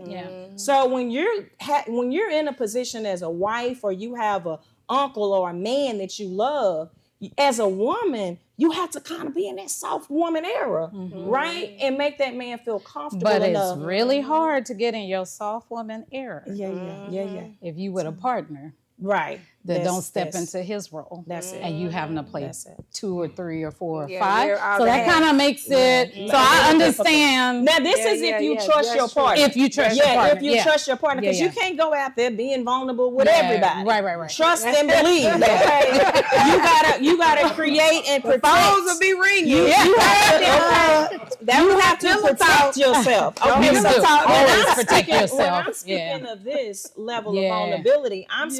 So when you're in a position as a wife, or you have a uncle or a man that you love, as a woman, you have to kind of be in that soft woman era, right? And make that man feel comfortable enough. But it's really hard to get in your soft woman era. Yeah. If you with a partner. Right. That don't step into his role. That's it. And you having to play 2 or 3 or 4 or 5. So that kind of makes it, so I understand. Now this is if you trust your partner. If you trust your partner. If you trust your partner. Because you can't go out there being vulnerable with everybody. Right. Trust and believe. Okay? you gotta create and protect. The phones will be ringing. You have to protect yourself. Okay, always protect yourself. When I'm speaking of this level of vulnerability, I'm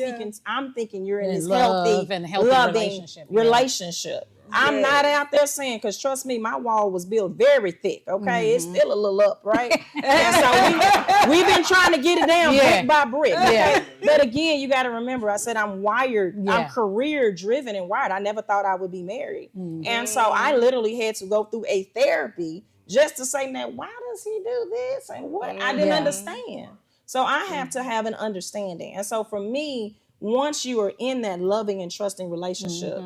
thinking you're in this healthy, loving relationship. I'm not out there saying, because trust me, my wall was built very thick. Okay, it's still a little up, right? And so we've been trying to get it down brick by brick. Okay? But again, you got to remember, I said I'm wired. I'm career driven and wired. I never thought I would be married, and so I literally had to go through a therapy just to say, now why does he do this and what? I didn't understand. So I have to have an understanding, and so for me, once you are in that loving and trusting relationship,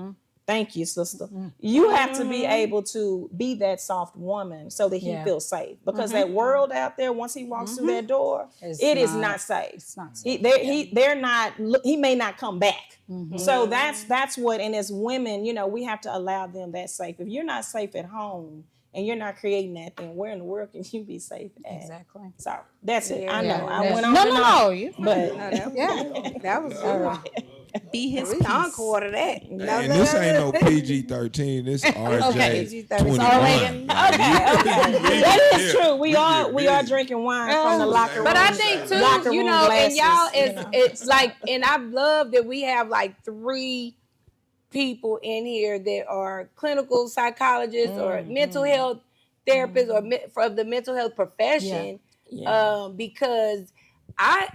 Thank you, sister. You have to be able to be that soft woman so that he feels safe. Because that world out there, once he walks through that door, it is not safe. It's not safe. He may not come back. So that's what, and as women, you know, we have to allow them that safe. If you're not safe at home and you're not creating that, then where in the world can you be safe at? Exactly. So that's it. I know. Yeah. I went on. No. But That was good. Be his We peace. encore to that. And this ain't no PG-13. This RJ 21. Okay. that is true. We are drinking wine from the locker room. But I think too, you know, and y'all, it's like, and I love that we have like 3 people in here that are clinical psychologists or mental health therapists or of the mental health profession, because I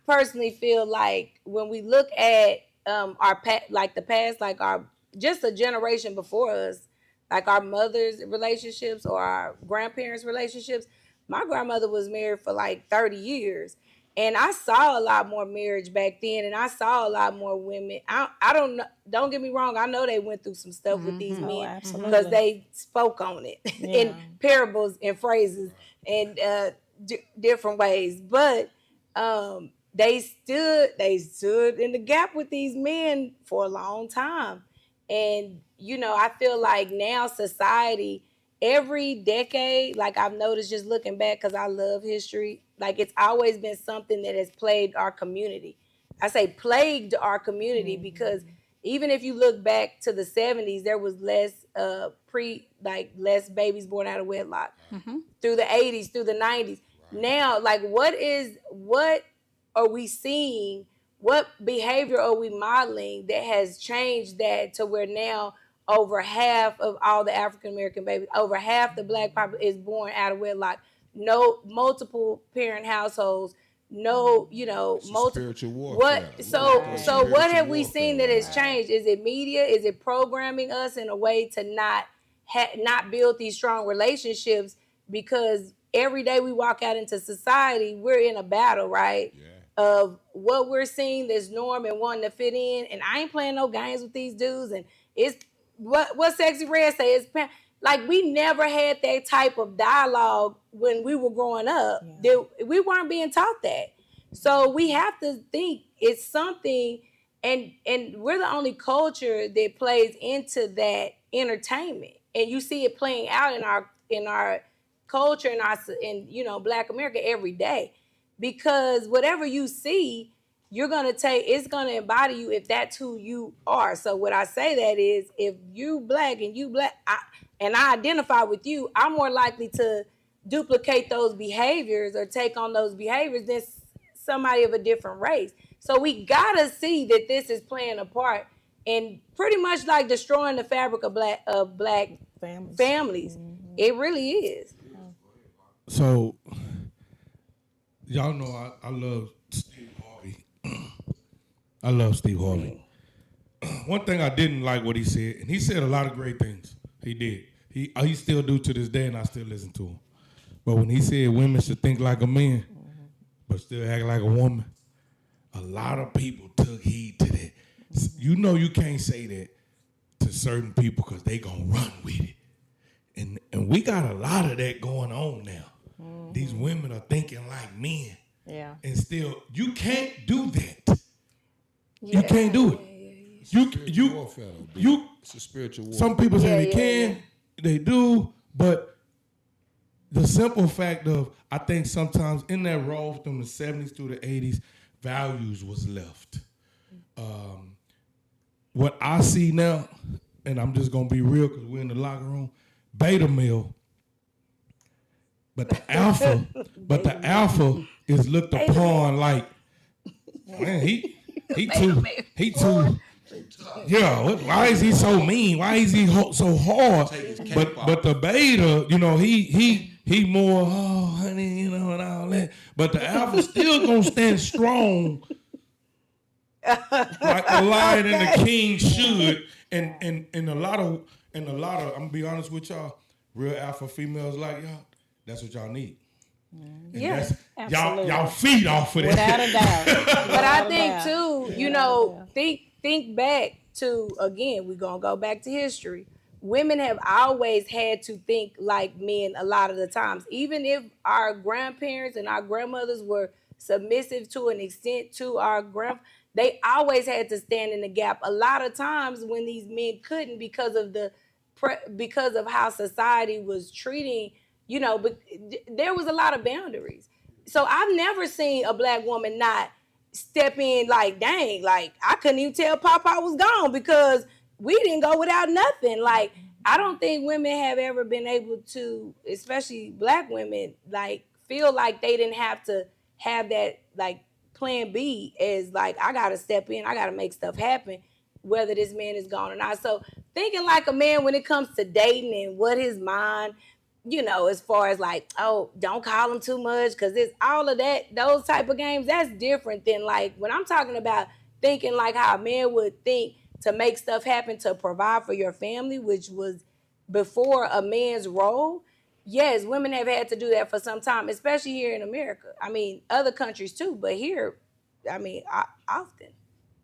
personally feel like when we look at our the past, like our just a generation before us, like our mother's relationships or our grandparents' relationships. My grandmother was married for like 30 years. And I saw a lot more marriage back then, and I saw a lot more women. I don't know. Don't get me wrong. I know they went through some stuff with these men because they spoke on it in parables and phrases and different ways. But they stood in the gap with these men for a long time. And you know, I feel like now society, every decade, like I've noticed just looking back, because I love history, like it's always been something that has plagued our community. I say plagued our community because even if you look back to the 70s, there was less less babies born out of wedlock. Through the 80s, through the 90s. Now, like what are we seeing? What behavior are we modeling that has changed that to where now over half of all the African American babies, over half the Black population is born out of wedlock? No multiple parent households. No, you know, spiritual warfare. So what have we seen that has changed? Is it media? Is it programming us in a way to not build these strong relationships? Because every day we walk out into society, we're in a battle, right? Of what we're seeing that's norm and wanting to fit in. And I ain't playing no games with these dudes. And it's what Sexy Red say is like we never had that type of dialogue when we were growing up. We weren't being taught that. So we have to think it's something, and we're the only culture that plays into that entertainment. And you see it playing out in our culture, in you know, Black America every day. Because whatever you see, it's gonna embody you if that's who you are. So what I say that is, if you Black and I identify with you, I'm more likely to duplicate those behaviors or take on those behaviors than somebody of a different race. So we gotta see that this is playing a part in pretty much like destroying the fabric of black families. It really is. So y'all know I love Steve Harvey. I love Steve Harvey. One thing I didn't like what he said, and he said a lot of great things. He did. He still do to this day, and I still listen to him. But when he said women should think like a man, but still act like a woman, a lot of people took heed to that. You know you can't say that to certain people because they gonna run with it. And we got a lot of that going on now. These women are thinking like men. Yeah. And still, you can't do that. You can't do it. It's a spiritual warfare. Some people say they can, they do, but the simple fact of, I think sometimes in that role from the 70s through the 80s, values was left. What I see now, and I'm just gonna be real because we're in the locker room, beta male. But the alpha is looked upon like, man, he too. Yeah, why is he so mean? Why is he so hard? But the beta, you know, he more, oh honey, you know, and all that. But the alpha still gonna stand strong, like the lion and the king should. And a lot of, I'm gonna be honest with y'all, real alpha females like y'all. That's what y'all need. Yeah, y'all feed off of that. Without a doubt. But I think too, you know, think back to, again, we're going to go back to history. Women have always had to think like men a lot of the times. Even if our grandparents and our grandmothers were submissive to an extent to our they always had to stand in the gap. A lot of times when these men couldn't because of how society was treating, but there was a lot of boundaries. So I've never seen a Black woman not step in like, dang, like I couldn't even tell Papa was gone because we didn't go without nothing. Like, I don't think women have ever been able to, especially Black women, like feel like they didn't have to have that like plan B as like, I got to step in, I got to make stuff happen, whether this man is gone or not. So thinking like a man when it comes to dating and what his mind, as far as like, oh, don't call him too much because it's all of that, those type of games, that's different than like when I'm talking about thinking like how a man would think to make stuff happen, to provide for your family, which was before a man's role. Yes, women have had to do that for some time, especially here in America. I mean, other countries too, but here, often.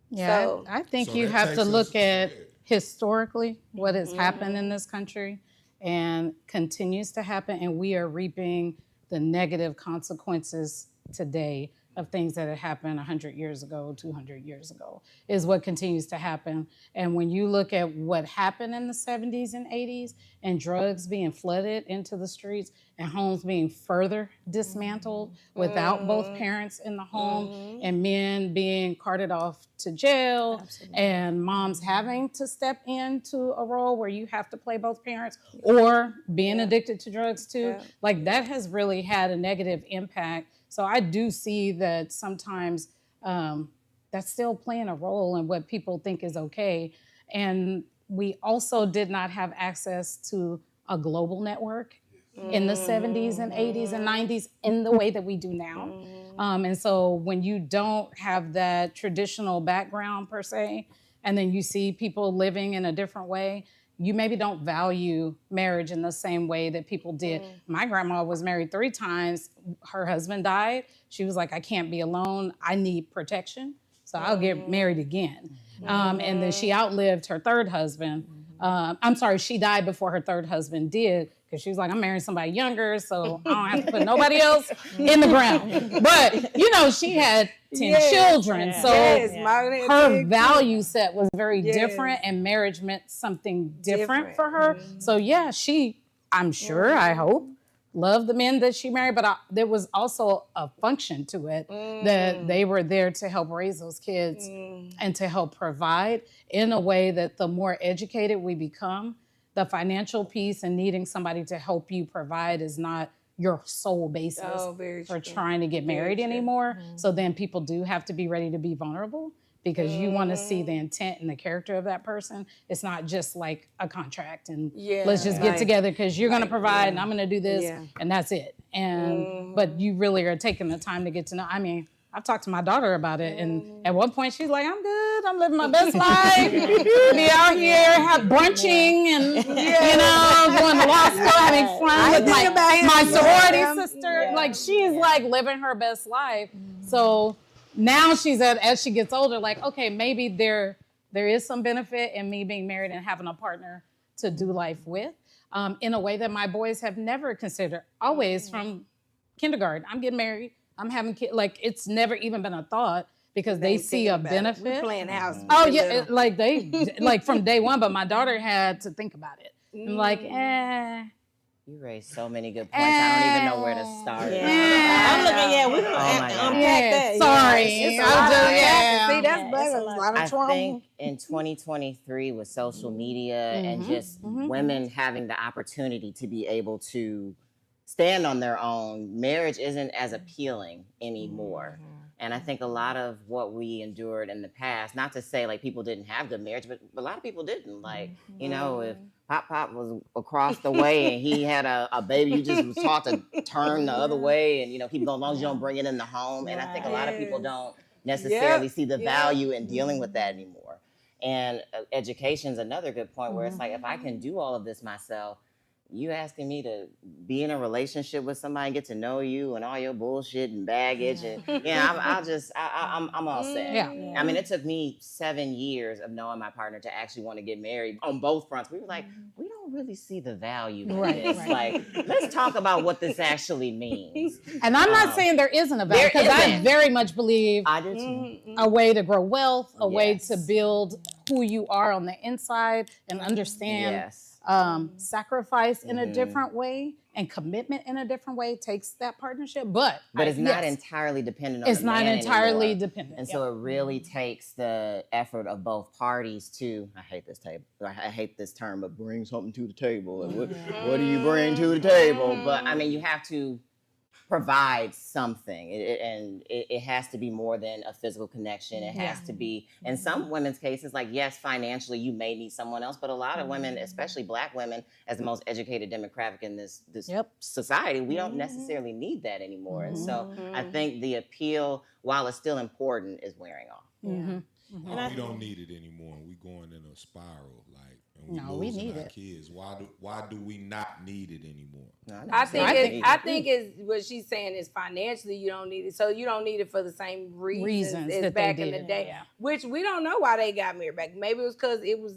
Yeah, So, I think So you that have to takes look us- at historically what has happened in this country and continues to happen, and we are reaping the negative consequences today of things that had happened 100 years ago, 200 years ago, is what continues to happen. And when you look at what happened in the 70s and 80s and drugs being flooded into the streets and homes being further dismantled without both parents in the home and men being carted off to jail and moms having to step into a role where you have to play both parents or being addicted to drugs too, like that has really had a negative impact. So I do see that sometimes that's still playing a role in what people think is okay. And we also did not have access to a global network in the 70s and 80s and 90s in the way that we do now. And so when you don't have that traditional background per se, and then you see people living in a different way, you maybe don't value marriage in the same way that people did. My grandma was married 3 times. Her husband died. She was like, I can't be alone. I need protection. So I'll get married again. And then she outlived her 3rd husband. I'm sorry, she died before her 3rd husband did, because she was like, I'm marrying somebody younger, so I don't have to put nobody else in the ground. But, she had 10 children. So her value set was very different, and marriage meant something different for her. So yeah, I'm sure, I hope, loved the men that she married, but there was also a function to it that they were there to help raise those kids and to help provide in a way that the more educated we become, the financial piece and needing somebody to help you provide is not your sole basis for trying to get married anymore. So then people do have to be ready to be vulnerable, because you want to see the intent and the character of that person. It's not just like a contract and let's just get together because you're going to provide and I'm going to do this and that's it. And but you really are taking the time to get to know. I mean, I've talked to my daughter about it, and at one point she's like, I'm good, I'm living my best life, be out here, have brunching and, going to law school, having fun with my sorority sister. Like, she's like living her best life. So now she's as she gets older, like, okay, maybe there is some benefit in me being married and having a partner to do life with in a way that my boys have never considered. Always from kindergarten, I'm getting married, I'm having kids. Like, it's never even been a thought because they see a benefit. We're playing house. Oh yeah, like from day one. But my daughter had to think about it. I'm like, You raised so many good points. I don't even know where to start. I'm looking, we're going to unpack that. Sorry. See, that's better. A lot of I think in 2023 with social media and just women having the opportunity to be able to stand on their own, marriage isn't as appealing anymore. And I think a lot of what we endured in the past, not to say like people didn't have good marriage, but a lot of people didn't. Like, if Pop was across the way and he had a baby, you just was taught to turn the other way and, keep going as long as you don't bring it in the home. And I think a lot of people don't necessarily see the value in dealing with that anymore. And education's another good point where it's like, if I can do all of this myself, you asking me to be in a relationship with somebody, get to know you and all your bullshit and baggage. And I'm all set. Yeah. I mean, it took me 7 years of knowing my partner to actually want to get married on both fronts. We were like, we don't really see the value in this. Like, let's talk about what this actually means. And I'm not saying there isn't a value, because I very much believe I do too. a way to grow wealth, a way to build who you are on the inside and understand sacrifice in a different way and commitment in a different way takes that partnership. But it's not entirely dependent on it's the not man entirely anymore. dependent. And so it really takes the effort of both parties to, I hate this term, but bring something to the table. Like, what do you bring to the table? But I mean, you have to provide something, and it has to be more than a physical connection. It has to be, in some women's cases, like, yes, financially you may need someone else, but a lot of women, especially Black women, as the most educated demographic in this society, we don't necessarily need that anymore. And so I think the appeal, while it's still important, is wearing off. No, we don't need it anymore. We going in a spiral, like, and we losing our kids. Why do we not need it anymore? I think is what she's saying is financially you don't need it. So you don't need it for the same reasons as back in the day, which we don't know why they got married back. Maybe it was because it was,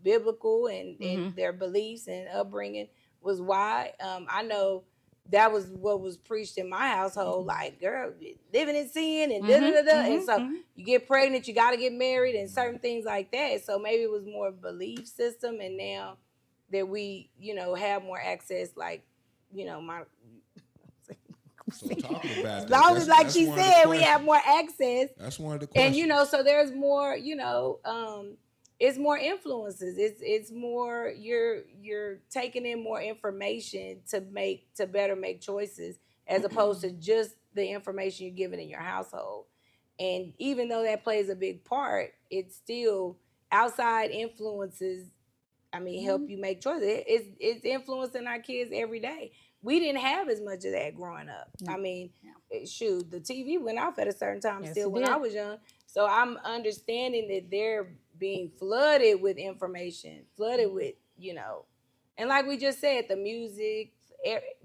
biblical and their beliefs and upbringing was why. I know that was what was preached in my household, like, girl, living in sin and and so you get pregnant, you got to get married and certain things like that. So maybe it was more belief system, and now that we, have more access, like, my. So talking about as long as, like she said, we have more access. That's one of the questions. And so there's more, it's more influences. It's more you're taking in more information to better make choices, as opposed to just the information you're given in your household. And even though that plays a big part, it's still outside influences. I mean, help you make choices. It's influencing our kids every day. We didn't have as much of that growing up. I mean, shoot, the TV went off at a certain time when I was young. So I'm understanding that they're being flooded with information, flooded with, and like we just said, the music,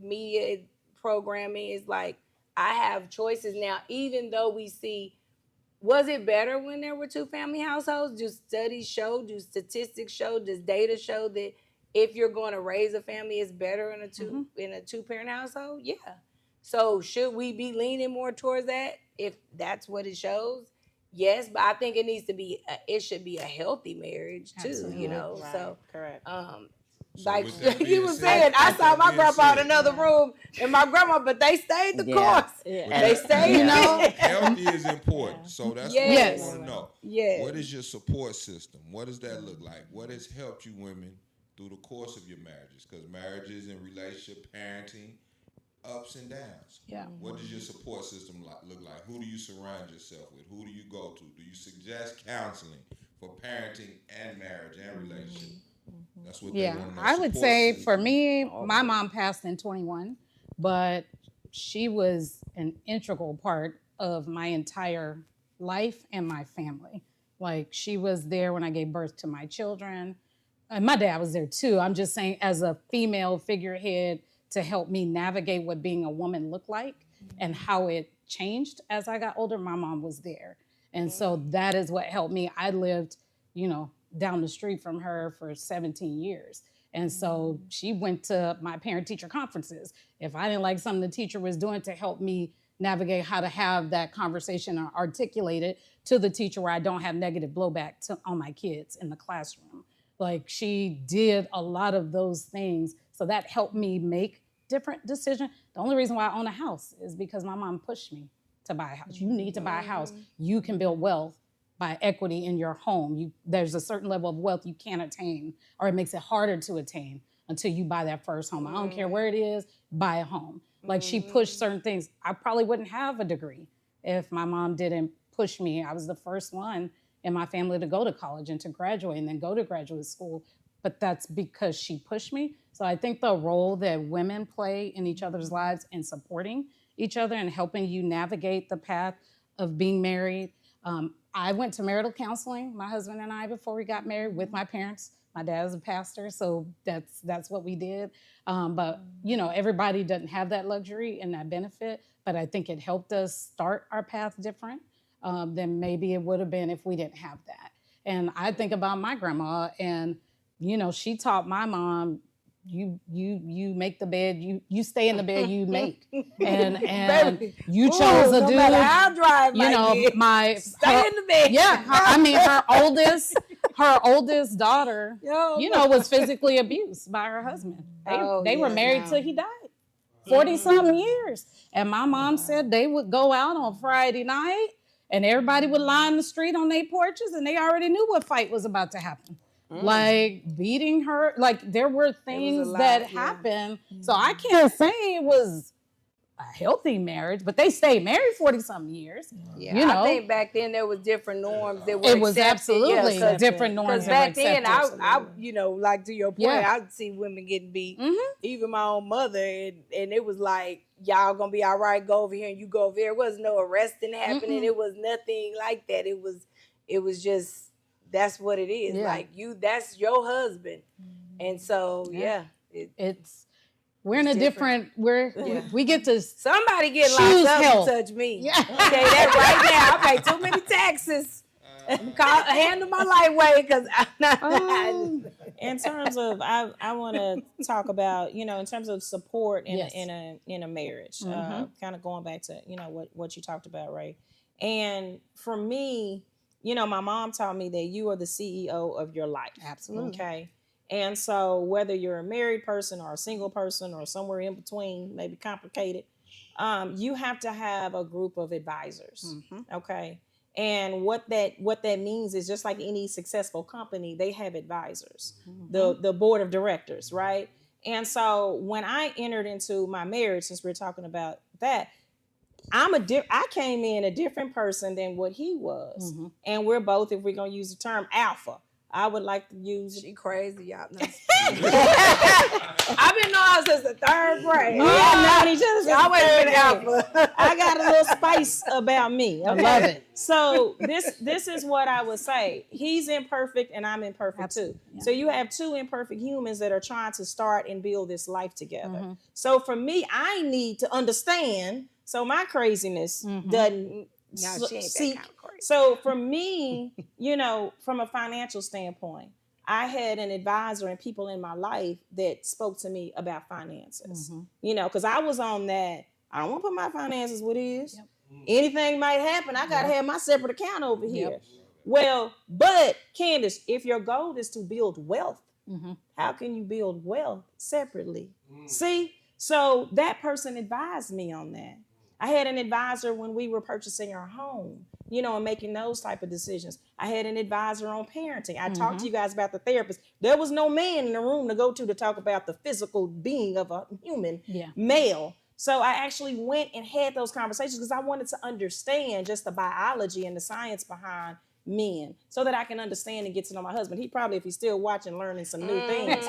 media programming is like, I have choices now, even though we see, was it better when there were two family households? Do studies show, do statistics show, does data show that if you're going to raise a family, it's better in a two-parent household? Yeah. So should we be leaning more towards that if that's what it shows? Yes, but I think it should be a healthy marriage too, Absolutely. Right. So correct. Like you were saying, I saw my grandpa in another room and my grandma, but they stayed the course. Yeah. They stayed, Healthy is important. So that's what I want to know. Yeah. What is your support system? What does that look like? What has helped you women through the course of your marriages? Because marriages and relationship, parenting, ups and downs. Yeah. What does your support system look like? Who do you surround yourself with? Who do you go to? Do you suggest counseling for parenting and marriage and relationship? That's what they want to know. I would say for me, my mom passed in 21, but she was an integral part of my entire life and my family. Like, she was there when I gave birth to my children. And my dad was there too. I'm just saying, as a female figurehead, to help me navigate what being a woman looked like and how it changed as I got older, my mom was there. And so that is what helped me. I lived, down the street from her for 17 years. And so she went to my parent-teacher conferences. If I didn't like something the teacher was doing, to help me navigate how to have that conversation or articulate it to the teacher where I don't have negative blowback on my kids in the classroom. Like, she did a lot of those things. So that helped me make different decisions. The only reason why I own a house is because my mom pushed me to buy a house. You need to buy a house. You can build wealth by equity in your home. There's a certain level of wealth you can't attain, or it makes it harder to attain until you buy that first home. I don't care where it is, buy a home. Like, she pushed certain things. I probably wouldn't have a degree if my mom didn't push me. I was the first one in my family to go to college and to graduate and then go to graduate school. But that's because she pushed me. So I think the role that women play in each other's lives in supporting each other and helping you navigate the path of being married. I went to marital counseling, my husband and I, before we got married, with my parents. My dad is a pastor, so that's what we did. But everybody doesn't have that luxury and that benefit. But I think it helped us start our path different than maybe it would have been if we didn't have that. And I think about my grandma, and she taught my mom, you make the bed, you stay in the bed you make, and you chose to do. No matter how dry stay in the bed. Yeah, I mean her oldest daughter, was physically abused by her husband. They were married till he died, 40-something years. And my mom said they would go out on Friday night, and everybody would line the street on their porches, and they already knew what fight was about to happen. Like beating her, like there were things that happened. So I can't say it was a healthy marriage, but they stayed married 40-something years. Yeah, I think back then there was different norms that were It was accepted. absolutely different norms. Because back then, I like to your point, I'd see women getting beat, even my own mother, and it was like, y'all gonna be all right, go over here and you go over there. There was no arresting happening. It was nothing like that. It was just, that's what it is. Like that's your husband. And so, we're in a different, we get to somebody get locked up and touch me. Yeah. Okay, that right now. I pay too many taxes. Handle my lightweight because I'm not. In terms of, I want to talk about, in terms of support in a marriage, kind of going back to, what you talked about, right? And for me, my mom taught me that you are the CEO of your life. Absolutely. Okay. And so whether you're a married person or a single person or somewhere in between, maybe complicated, you have to have a group of advisors. Okay. And what that means is, just like any successful company, they have advisors, the board of directors, right? And so when I entered into my marriage, since we're talking about that, I came in a different person than what he was. And we're both, if we're going to use the term, alpha. I would like to use... She crazy, y'all. No. I've been knowing since the third grade. Yeah, known each other since I always been alpha. I got a little spice about me. Okay? I love it. So this is what I would say. He's imperfect and I'm imperfect too. Yeah. So you have two imperfect humans that are trying to start and build this life together. So for me, I need to understand, so my craziness doesn't... No, she ain't that kind of crazy. So for me, from a financial standpoint, I had an advisor and people in my life that spoke to me about finances. Because I was on that, I don't want to put my finances with his. Anything might happen, I got to have my separate account over here. Well, but Candice, if your goal is to build wealth, how can you build wealth separately? See, so that person advised me on that. I had an advisor when we were purchasing our home, and making those type of decisions. I had an advisor on parenting. I talked to you guys about the therapist. There was no man in the room to go to talk about the physical being of a human male. So I actually went and had those conversations because I wanted to understand just the biology and the science behind men so that I can understand and get to know my husband. He probably, if he's still watching, learning some new things.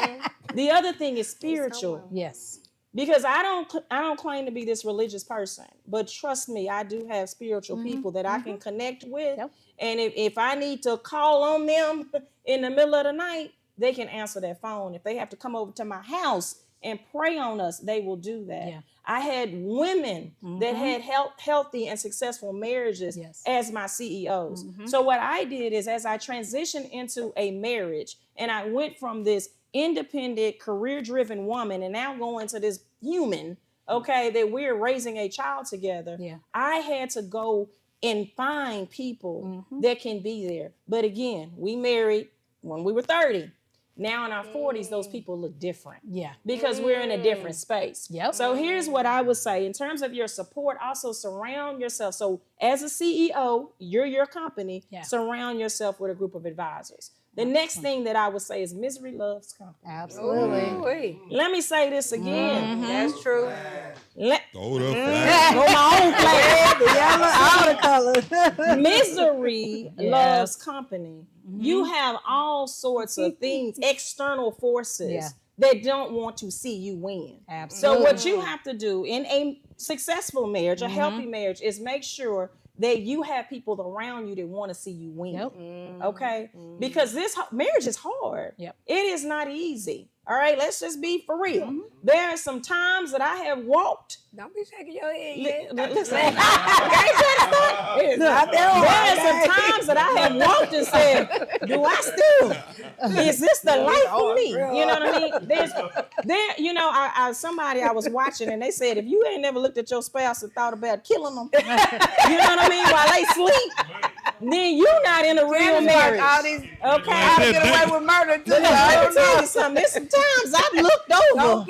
The other thing is spiritual. Yes. Because I don't claim to be this religious person, but trust me, I do have spiritual people that I can connect with. And if I need to call on them in the middle of the night, they can answer that phone. If they have to come over to my house and pray on us, they will do that. I had women that had healthy and successful marriages as my CEOs. So what I did is, as I transitioned into a marriage and I went from this independent, career-driven woman and now going to this human, that we're raising a child together, I had to go and find people that can be there. But again, we married when we were 30. Now in our 40s, those people look different. Because we're in a different space. So here's what I would say. In terms of your support, also surround yourself. So as a CEO, you're your company, surround yourself with a group of advisors. The next thing that I would say is misery loves company. Absolutely. Let me say this again. That's true. Throw the flag. Go my own flag. The yellow, all the colors. Misery loves company. You have all sorts of things, external forces that don't want to see you win. Absolutely. So what you have to do in a successful marriage, a healthy marriage, is make sure that you have people around you that want to see you win. Yep. Okay? Because marriage is hard. Yep. It is not easy. All right, let's just be for real. There are some times that I have walked. Don't be shaking your head yet. Listen, there are some times that I have walked and said, "Do I still? Is this the life for me?" You know what I mean? Somebody I was watching and they said, if you ain't never looked at your spouse and thought about killing them, you know what I mean, while they sleep, then you're not in a real marriage. Okay, I'll get away with murder too. But let me tell you something. There's some times I looked over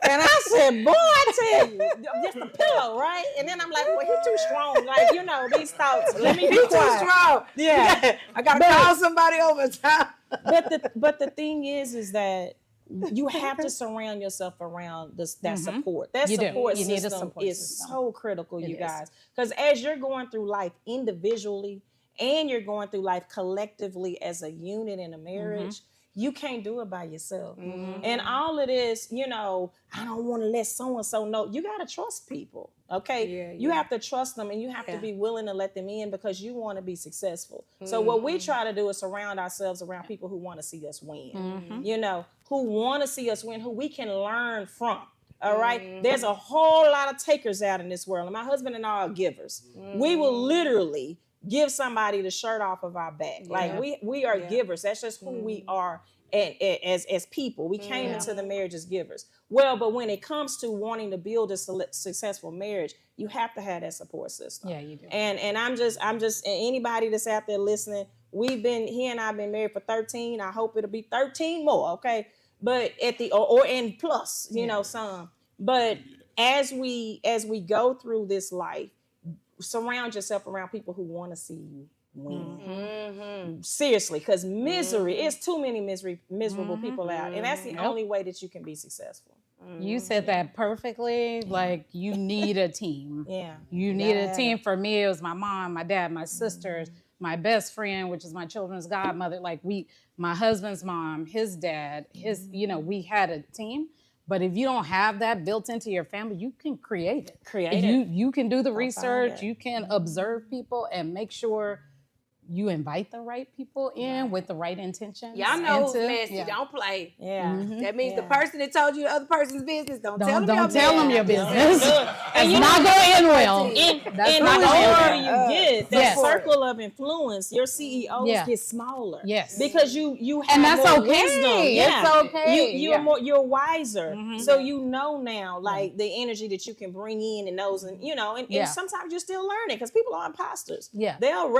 and I said, boy, I tell you, just a pillow, right? And then I'm like, well, he's too strong. Like, these thoughts. Let me be quiet. Too strong. Yeah. I gotta call somebody over time. But the thing is that you have to surround yourself around that support. That support system is so critical, you guys. Because as you're going through life individually and you're going through life collectively as a unit in a marriage, you can't do it by yourself. And all it is, I don't want to let so-and-so know. You got to trust people, okay? You have to trust them and you have to be willing to let them in because you want to be successful. So what we try to do is surround ourselves around people who want to see us win, who want to see us win, who we can learn from. All right. There's a whole lot of takers out in this world. And my husband and I are givers. We will literally give somebody the shirt off of our back. Like we are givers. That's just who we are as people. We came into the marriage as givers. Well, but when it comes to wanting to build a successful marriage, you have to have that support system. Yeah, you do. And I'm just anybody that's out there listening, he and I have been married for 13. I hope it'll be 13 more, okay? But and plus, some. But as we go through this life, surround yourself around people who want to see you win. Seriously, because misery, it's too many miserable people out. And that's the only way that you can be successful. You said that perfectly. Like, you need a team. Yeah. You need a team. For me, it was my mom, my dad, my sisters, my best friend, which is my children's godmother. Like, my husband's mom, his dad, we had a team. But if you don't have that built into your family, you can create it. You can do the research. You can observe people and make sure you invite the right people in with the right intentions. Y'all know who's messy. Don't play. Yeah. That means the person that told you the other person's business, don't tell them your business. And you're not going to end well. And the older you get, that circle of influence, your CEOs get smaller. Yes. Because you have and that's more okay. wisdom. It's okay. You're wiser. So you know now, like, the energy that you can bring in and those, and sometimes you're still learning because people are imposters. Yeah. They'll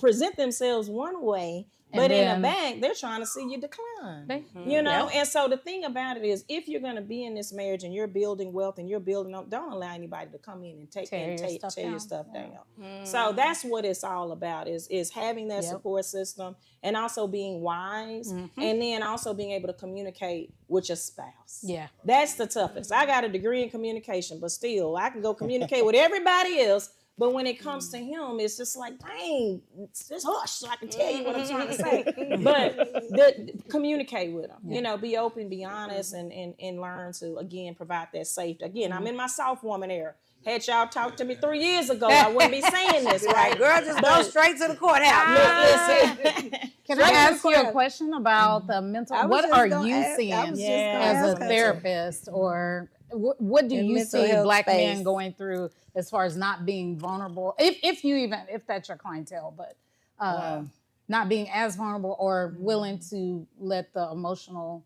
present themselves one way, but in the back, they're trying to see you decline. And so the thing about it is, if you're going to be in this marriage and you're building wealth and you're building up, don't allow anybody to come in and tear your stuff down. So that's what it's all about, is having that support system and also being wise and then also being able to communicate with your spouse. Yeah. That's the toughest. I got a degree in communication, but still, I can go communicate with everybody else. But when it comes to him, it's just like, dang, just hush so I can tell you what I'm trying to say. But communicate with him. Be open, be honest, and learn to, again, provide that safety. Again, I'm in my soft woman era. Had y'all talked to me 3 years ago, I wouldn't be saying this, right? Girl, just go straight to the courthouse. Listen. Can I ask you a question about the mental? What are you seeing as a therapist, or what do you see Black men going through as far as not being vulnerable? If that's your clientele, but not being as vulnerable or willing to let the emotional,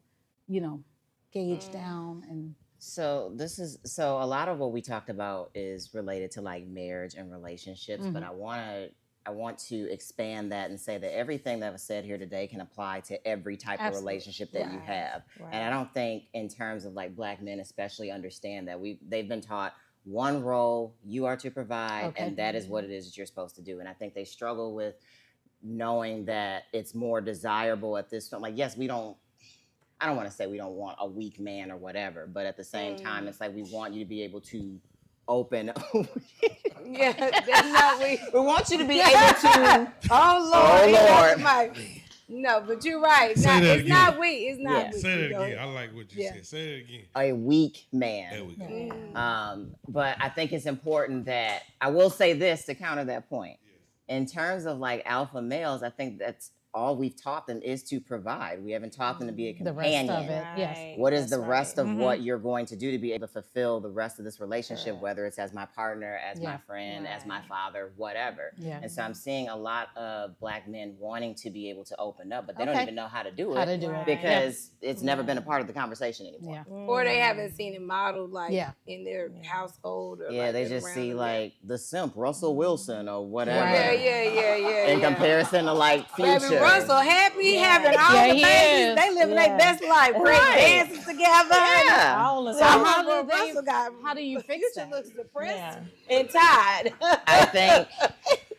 gauge down and. So a lot of what we talked about is related to like marriage and relationships, but I want to expand that and say that everything that was said here today can apply to every type of relationship that you have. Right. And I don't think in terms of like Black men especially understand that they've been taught one role you are to provide and that is what it is that you're supposed to do. And I think they struggle with knowing that it's more desirable at this point. Like, yes, I don't want to say we don't want a weak man or whatever, but at the same time, it's like we want you to be able to open. That's not we want you to be able to. Oh Lord! No, but you're right. Say that It's again. not weak. It's not weak. Say that Go again. ahead. I like what you said. Say it again. A weak man. There we go. But I think it's important that I will say this to counter that point. In terms of like alpha males, I think that's all we've taught them is to provide. We haven't taught them to be a The companion. rest of it, yes. What is the That's rest right. of what you're going to do to be able to fulfill the rest of this relationship, Correct. whether it's as my partner, as my Yeah. friend, as my father, whatever. Yeah. And so I'm seeing a lot of Black men wanting to be able to open up, but they don't Okay. even know how to do How it to do it. because it's never been a part of the conversation anymore. Yeah. Or they haven't seen it modeled like Yeah. in their household. Or Yeah, like they been just around see them. like the simp Russell Wilson or whatever. Right. Yeah. In comparison to like Future. Baby Russell happy having all Yeah, the he babies. is. They living Yeah. their best life. Great Right. dances together. Yeah. All the So time. how how do they- Russell got? how do you fix Future that? looks depressed Yeah. and tired. I think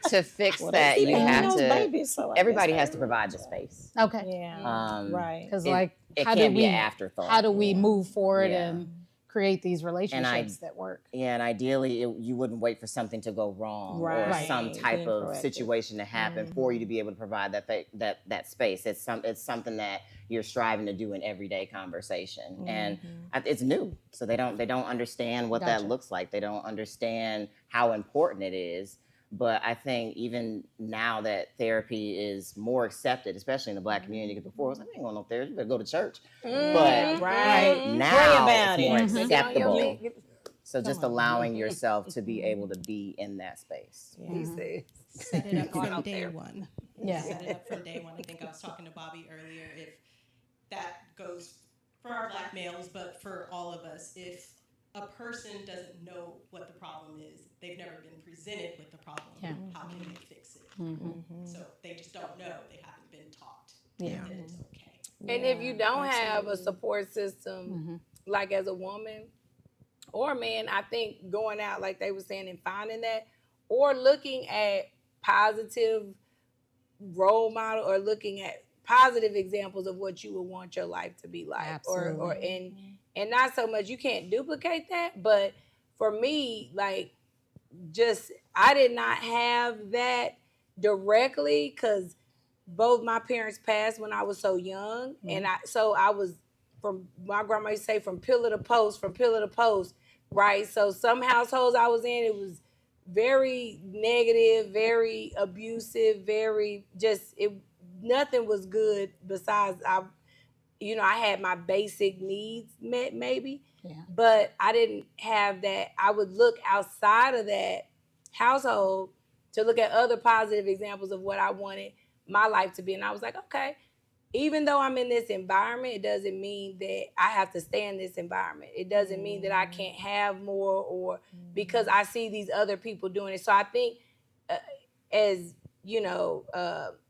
to fix Well, that, they you having have those to. babies, so I Everybody guess has to provide the space. Okay. Yeah. Right. Because It- like, it how can't do be we an afterthought. How do we move forward Yeah. and create these relationships that work? Yeah, and ideally, you wouldn't wait for something to go wrong or Right. some type Being of proactive. situation to happen for you to be able to provide that space. It's something that you're striving to do in everyday conversation, and it's new, so they don't understand what that Gotcha. looks like. They don't understand how important it is. But I think even now that therapy is more accepted, especially in the Black community, because before it was like, I ain't going no therapy, you better go to church. But Right. now Pray about it's more it. acceptable. So just allowing yourself to be able to be in that space. He said. Set it up Going from out day there. one. Yeah. Set it up from day one. I think I was talking to Bobbie earlier. If that goes for our Black males, but for all of us, if a person doesn't know what the problem is, they've never been presented with the problem, Yeah. how can they fix it? So they just don't know. They haven't been taught Yeah. that it's okay. And if you don't have a support system, like as a woman or man, I think going out, like they were saying, and finding that, or looking at positive role model, or looking at positive examples of what you would want your life to be like, or and not so much you can't duplicate that, but for me, like, just I did not have that directly because both my parents passed when I was so young, and I was, from my grandma used to say, from pillar to post, right? So some households I was in, it was very negative, very abusive, very just nothing was good besides I had my basic needs met maybe, but I didn't have that. I would look outside of that household to look at other positive examples of what I wanted my life to be. And I was like, okay, even though I'm in this environment, it doesn't mean that I have to stay in this environment. It doesn't mean that I can't have more, or because I see these other people doing it. So I think as,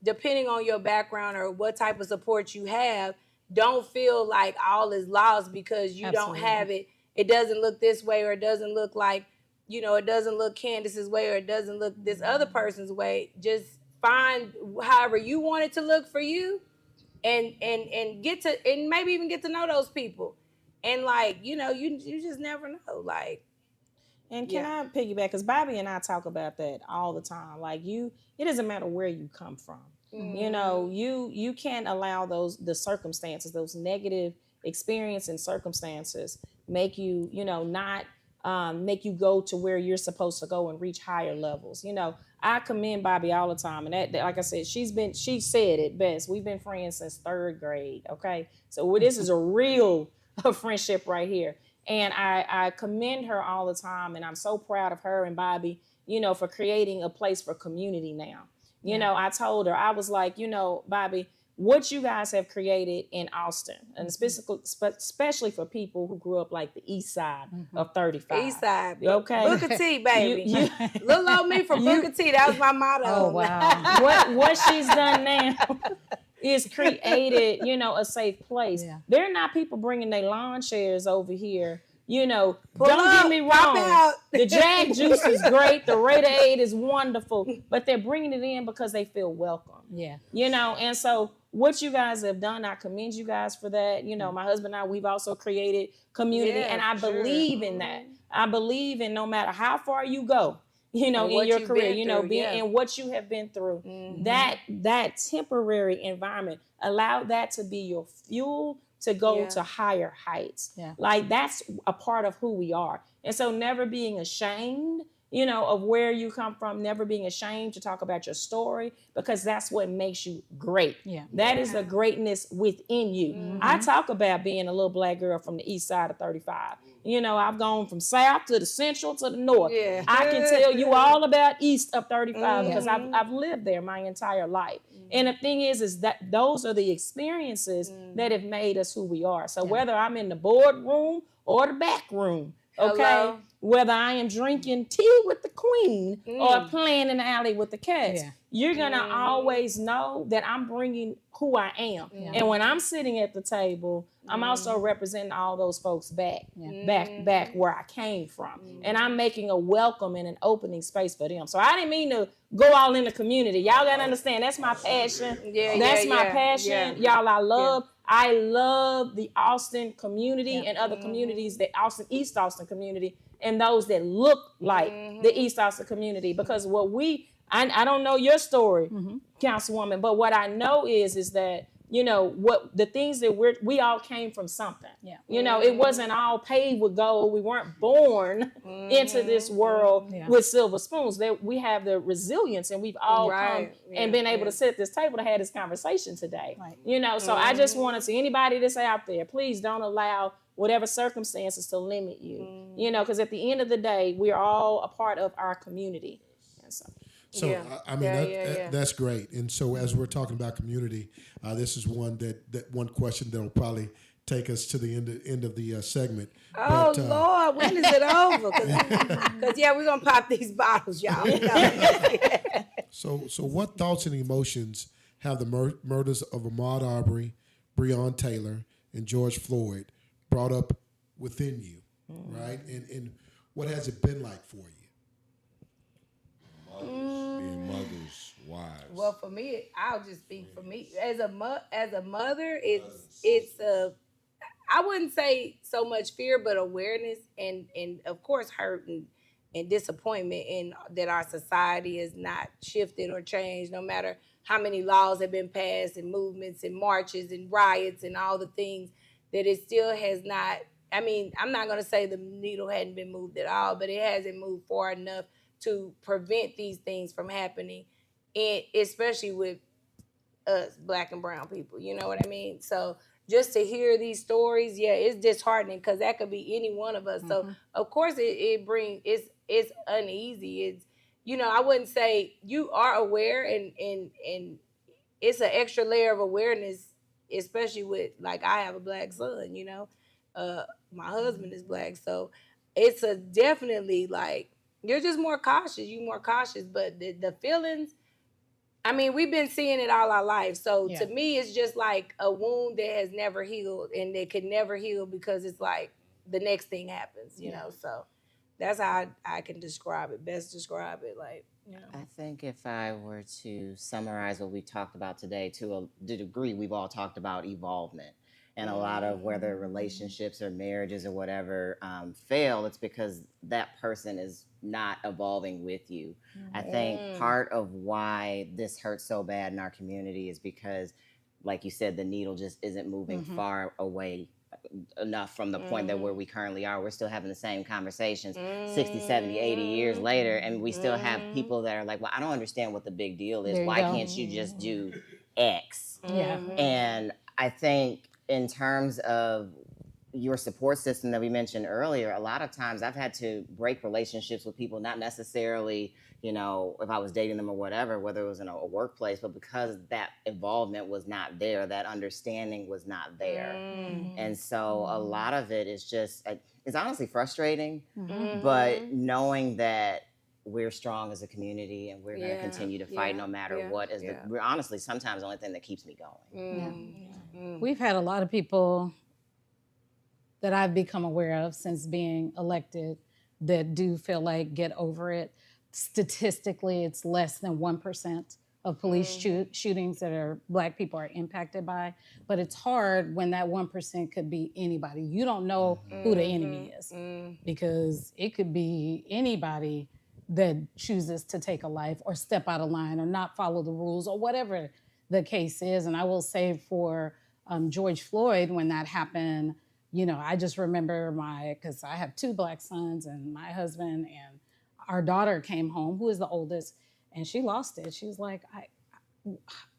depending on your background or what type of support you have, don't feel like all is lost because you don't have it. It doesn't look this way, or it doesn't look like, it doesn't look Candice's way, or it doesn't look this other person's way. Just find however you want it to look for you, and get to, and maybe even get to know those people. And like, you just never know. Like, and can I piggyback? Because Bobbie and I talk about that all the time. Like, it doesn't matter where you come from. You can't allow the circumstances, those negative experience and circumstances make you, not make you go to where you're supposed to go and reach higher levels. I commend Bobbie all the time. And that, like I said, she said it best. We've been friends since 3rd grade. Okay. So this is a real friendship right here. And I commend her all the time. And I'm so proud of her and Bobbie, for creating a place for community now. I told her, I was like, Bobbie, what you guys have created in Austin, and especially for people who grew up like the east side of 35. East side. Okay. Booker T, baby. Little old me from Booker T. That was my motto. Oh, wow. What she's done now is created, a safe place. Yeah. There are not people bringing their lawn chairs over here. Don't get me wrong. The Jag juice is great. The Raiderade is wonderful, but they're bringing it in because they feel welcome. Yeah. And so what you guys have done, I commend you guys for that. My husband and I, we've also created community, and I believe in that. I believe in no matter how far you go, in your career, through, and what you have been through. Mm-hmm. That temporary environment, allow that to be your fuel to go to higher heights. Yeah. Like that's a part of who we are. And so never being ashamed, of where you come from, never being ashamed to talk about your story, because that's what makes you great. Yeah. That is the greatness within you. Mm-hmm. I talk about being a little black girl from the east side of 35. I've gone from south to the central to the north. Yeah. I can tell you all about east of 35 because I've lived there my entire life. And the thing is that those are the experiences that have made us who we are. So whether I'm in the boardroom or the back room, okay, whether I am drinking tea with the queen or playing in the alley with the cats, you're going to always know that I'm bringing who I am. Yeah. And when I'm sitting at the table, I'm also representing all those folks back where I came from. And I'm making a welcome and an opening space for them. So I didn't mean to go all in the community. Y'all got to understand, that's my passion. That's my passion. Y'all, I love the Austin community and other communities, the East Austin community, and those that look like the East Austin community. Because I don't know your story, Councilwoman, but what I know is that, what the things that we all came from something. Yeah. It wasn't all paved with gold. We weren't born into this world with silver spoons. That we have the resilience, and we've all come and been able to sit at this table to have this conversation today. Right. So I just wanted to anybody that's out there, please don't allow whatever circumstances to limit you. Because at the end of the day, we're all a part of our community. That's great. And so as we're talking about community, this is one one question that will probably take us to the end of the segment. Oh, Lord, when is it over? Because, we're going to pop these bottles, y'all. So what thoughts and emotions have the murders of Ahmaud Arbery, Breonna Taylor, and George Floyd brought up within you, right? And what has it been like for you? Being mothers, wives. Well, for me, I'll just speak for me. As a mother, it's I wouldn't say so much fear, but awareness and of course hurt and disappointment in that our society has not shifted or changed, no matter how many laws have been passed and movements and marches and riots and all the things, that it still has not. I mean, I'm not going to say the needle hadn't been moved at all, but it hasn't moved far enough to prevent these things from happening, and especially with us, Black and brown people. You know what I mean? So just to hear these stories, it's disheartening because that could be any one of us. So of course it's uneasy. It's, I wouldn't say you are aware, and it's an extra layer of awareness, especially with, like, I have a Black son. My husband is Black, so it's a definitely like. You're just more cautious. You're more cautious. But the feelings, I mean, we've been seeing it all our life. So to me, it's just like a wound that has never healed, and that could never heal because it's like the next thing happens, you know. So that's how I can describe it, I think if I were to summarize what we talked about today, to the degree we've all talked about evolvement. And a lot of whether relationships or marriages or whatever fail, it's because that person is not evolving with you. I think part of why this hurts so bad in our community is because, like you said, the needle just isn't moving far away enough from the point that where we currently are. We're still having the same conversations 60, 70, 80 years later, and we still have people that are like, well, I don't understand what the big deal is. Why can't you just do X? And I think in terms of your support system that we mentioned earlier, a lot of times I've had to break relationships with people, not necessarily, if I was dating them or whatever, whether it was in a workplace, but because that involvement was not there, that understanding was not there. And so a lot of it is just, it's honestly frustrating, but knowing that we're strong as a community and we're going to continue to fight no matter what is we're honestly sometimes the only thing that keeps me going. We've had a lot of people that I've become aware of since being elected that do feel like get over it. Statistically, it's less than 1% of police shootings that are Black people are impacted by. But it's hard when that 1% could be anybody. You don't know who the enemy is because it could be anybody that chooses to take a life or step out of line or not follow the rules or whatever the case is. And I will say for George Floyd, when that happened, you know, I just remember because I have 2 Black sons, and my husband and our daughter came home, who is the oldest, and she lost it. She was like,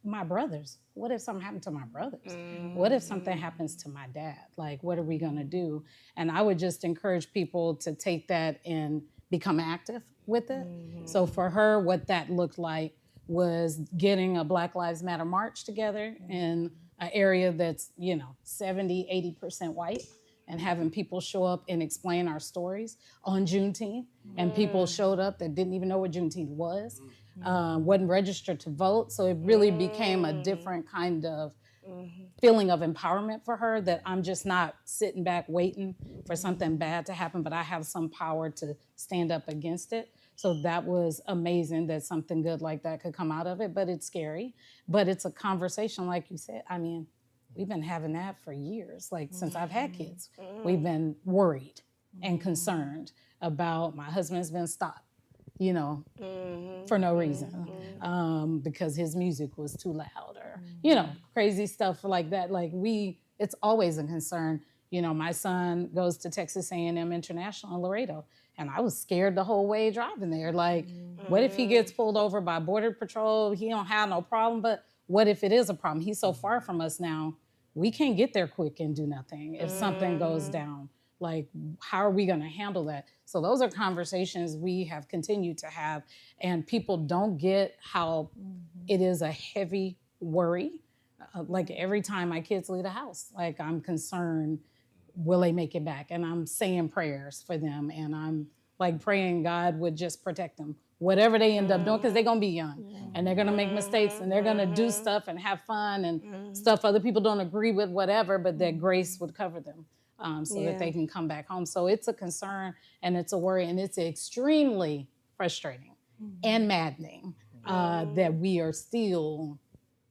my brothers, what if something happened to my brothers? What if something happens to my dad? Like, what are we gonna do? And I would just encourage people to take that and become active with it. So for her, what that looked like was getting a Black Lives Matter march together in an area that's, you know, 70, 80% white, and having people show up and explain our stories on Juneteenth. And people showed up that didn't even know what Juneteenth was, wasn't registered to vote. So it really became a different kind of feeling of empowerment for her, that I'm just not sitting back waiting for something bad to happen, but I have some power to stand up against it. So that was amazing that something good like that could come out of it, but it's scary. But it's a conversation, like you said. I mean, we've been having that for years. Like since I've had kids, we've been worried and concerned about my husband's been stopped, you know, for no reason, because his music was too loud, or, you know, crazy stuff like that. Like it's always a concern. You know, my son goes to Texas A&M International in Laredo, and I was scared the whole way driving there. Like, what if he gets pulled over by Border Patrol? He don't have no problem, but what if it is a problem? He's so far from us now, we can't get there quick and do nothing if something goes down. Like, how are we gonna handle that? So those are conversations we have continued to have, and people don't get how it is a heavy worry. Like every time my kids leave the house, like I'm concerned, will they make it back? And I'm saying prayers for them, and I'm like praying God would just protect them, whatever they end up doing, because they're gonna be young and they're gonna make mistakes and they're gonna do stuff and have fun and stuff other people don't agree with, whatever, but that grace would cover them so that they can come back home. So it's a concern and it's a worry, and it's extremely frustrating and maddening that we are still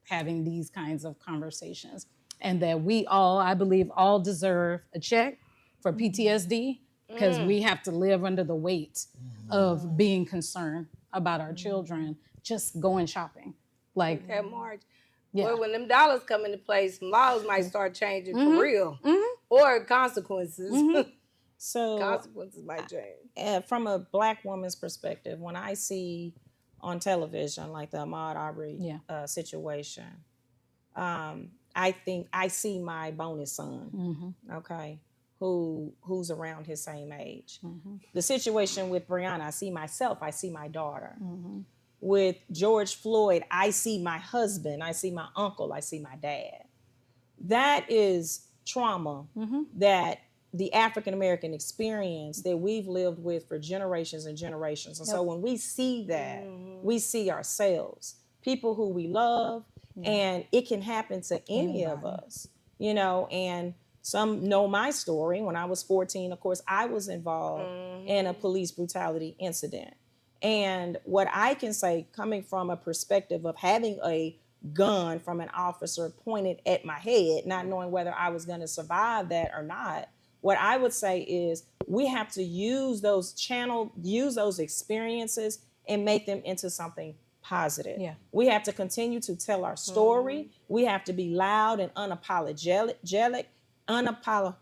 having these kinds of conversations, and that we all, I believe, all deserve a check for PTSD, because we have to live under the weight of being concerned about our children just going shopping. Like that march. Well, when them dollars come into place, some laws might start changing for real, or consequences. So consequences might change. From a Black woman's perspective, when I see on television like the Ahmaud Arbery situation, I think I see my bonus son, okay, who's around his same age. The situation with Breonna, I see myself, I see my daughter. With George Floyd, I see my husband, I see my uncle, I see my dad. That is trauma that the African-American experience that we've lived with for generations and generations. And so when we see that, we see ourselves, people who we love, and it can happen to any of us, you know. And some know my story. When I was 14, of course, I was involved in a police brutality incident. And what I can say, coming from a perspective of having a gun from an officer pointed at my head, not knowing whether I was going to survive that or not, what I would say is we have to use those experiences and make them into something positive. We have to continue to tell our story. We have to be loud and unapologetic about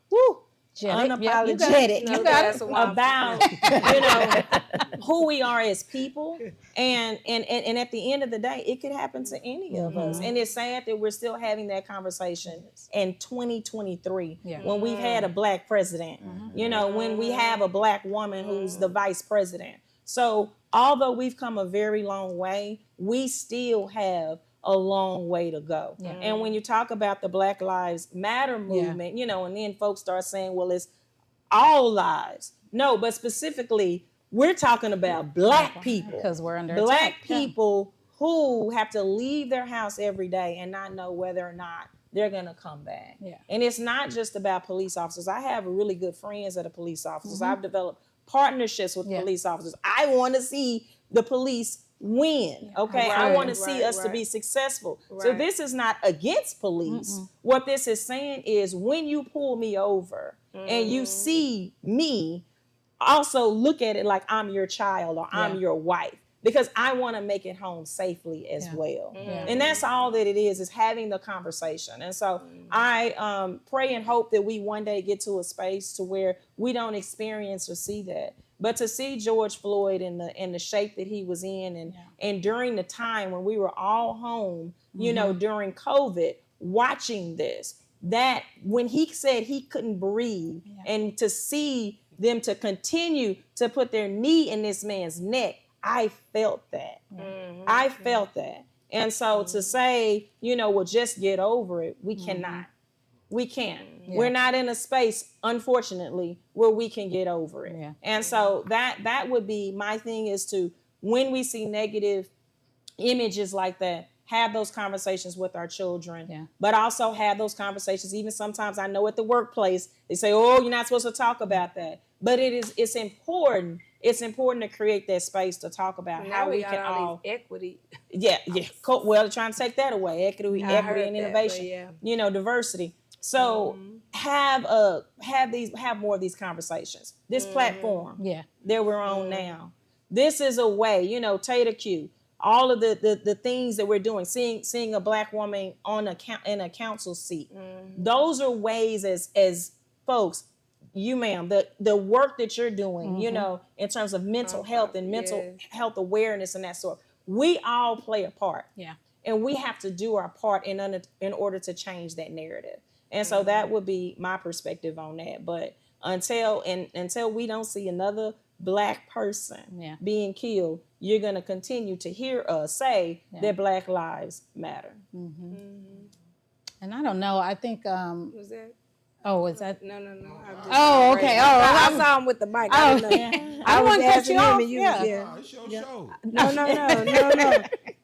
who we are as people, and at the end of the day, it could happen to any of us. And it's sad that we're still having that conversation in 2023 when we've had a Black president, you know, when we have a Black woman who's the vice president. So although we've come a very long way, we still have a long way to go. And when you talk about the Black Lives Matter movement, you know, and then folks start saying, well, it's all lives. No, but specifically, we're talking about Black people. Because we're under Black attack. people who have to leave their house every day and not know whether or not they're going to come back. And it's not just about police officers. I have really good friends that are police officers. I've developed partnerships with police officers. I want to see the police win, okay? I want to see us to be successful. So this is not against police. What this is saying is when you pull me over and you see me also look at it like I'm your child or I'm your wife, because I want to make it home safely as well. And that's all that it is having the conversation. And so I pray and hope that we one day get to a space to where we don't experience or see that. But to see George Floyd in the shape that he was in, and during the time when we were all home, you know, during COVID, watching this, that when he said he couldn't breathe, and to see them to continue to put their knee in this man's neck, I felt that. I felt that. And so to say, you know, well, just get over it, we cannot. We can't. We're not in a space, unfortunately, where we can get over it. And so that would be my thing, is to, when we see negative images like that, have those conversations with our children, but also have those conversations. Even sometimes I know at the workplace, they say, oh, you're not supposed to talk about that. But it's important. It's important to create that space to talk about how we can all equity. Well, trying to take that away, equity and innovation. You know, diversity. So have more of these conversations. This platform that we're on now. This is a way. You know, Tater Q. All of the things that we're doing, seeing a Black woman in a council seat. Those are ways as folks. You, ma'am, the work that you're doing, you know, in terms of mental health and mental health awareness and that sort, we all play a part. And we have to do our part in order to change that narrative. And so that would be my perspective on that. But until we don't see another Black person being killed, you're going to continue to hear us say that Black lives matter. And I don't know, I think... Was that? Oh, is that? No. Oh, okay. Oh, I saw him with the mic. I don't know. I was asking him, and you. It's your show. No.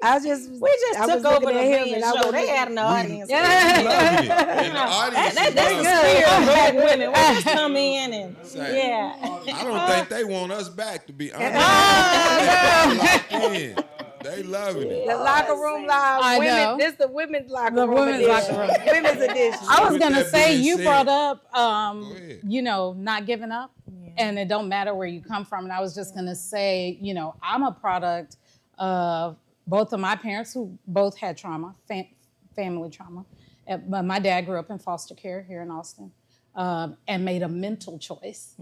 I just took over the man show. They had an audience. Loving it. And the audience That's the spirit of Black women. We just come in and I don't think they want us back, to be honest. They loving it. The locker room live. Women, this is the women's locker room. The women's locker room. Women's edition. I was gonna say, you brought up, you know, not giving up, and it don't matter where you come from. And I was just gonna say, you know, I'm a product of both of my parents, who both had trauma, family trauma. But my dad grew up in foster care here in Austin, and made a mental choice.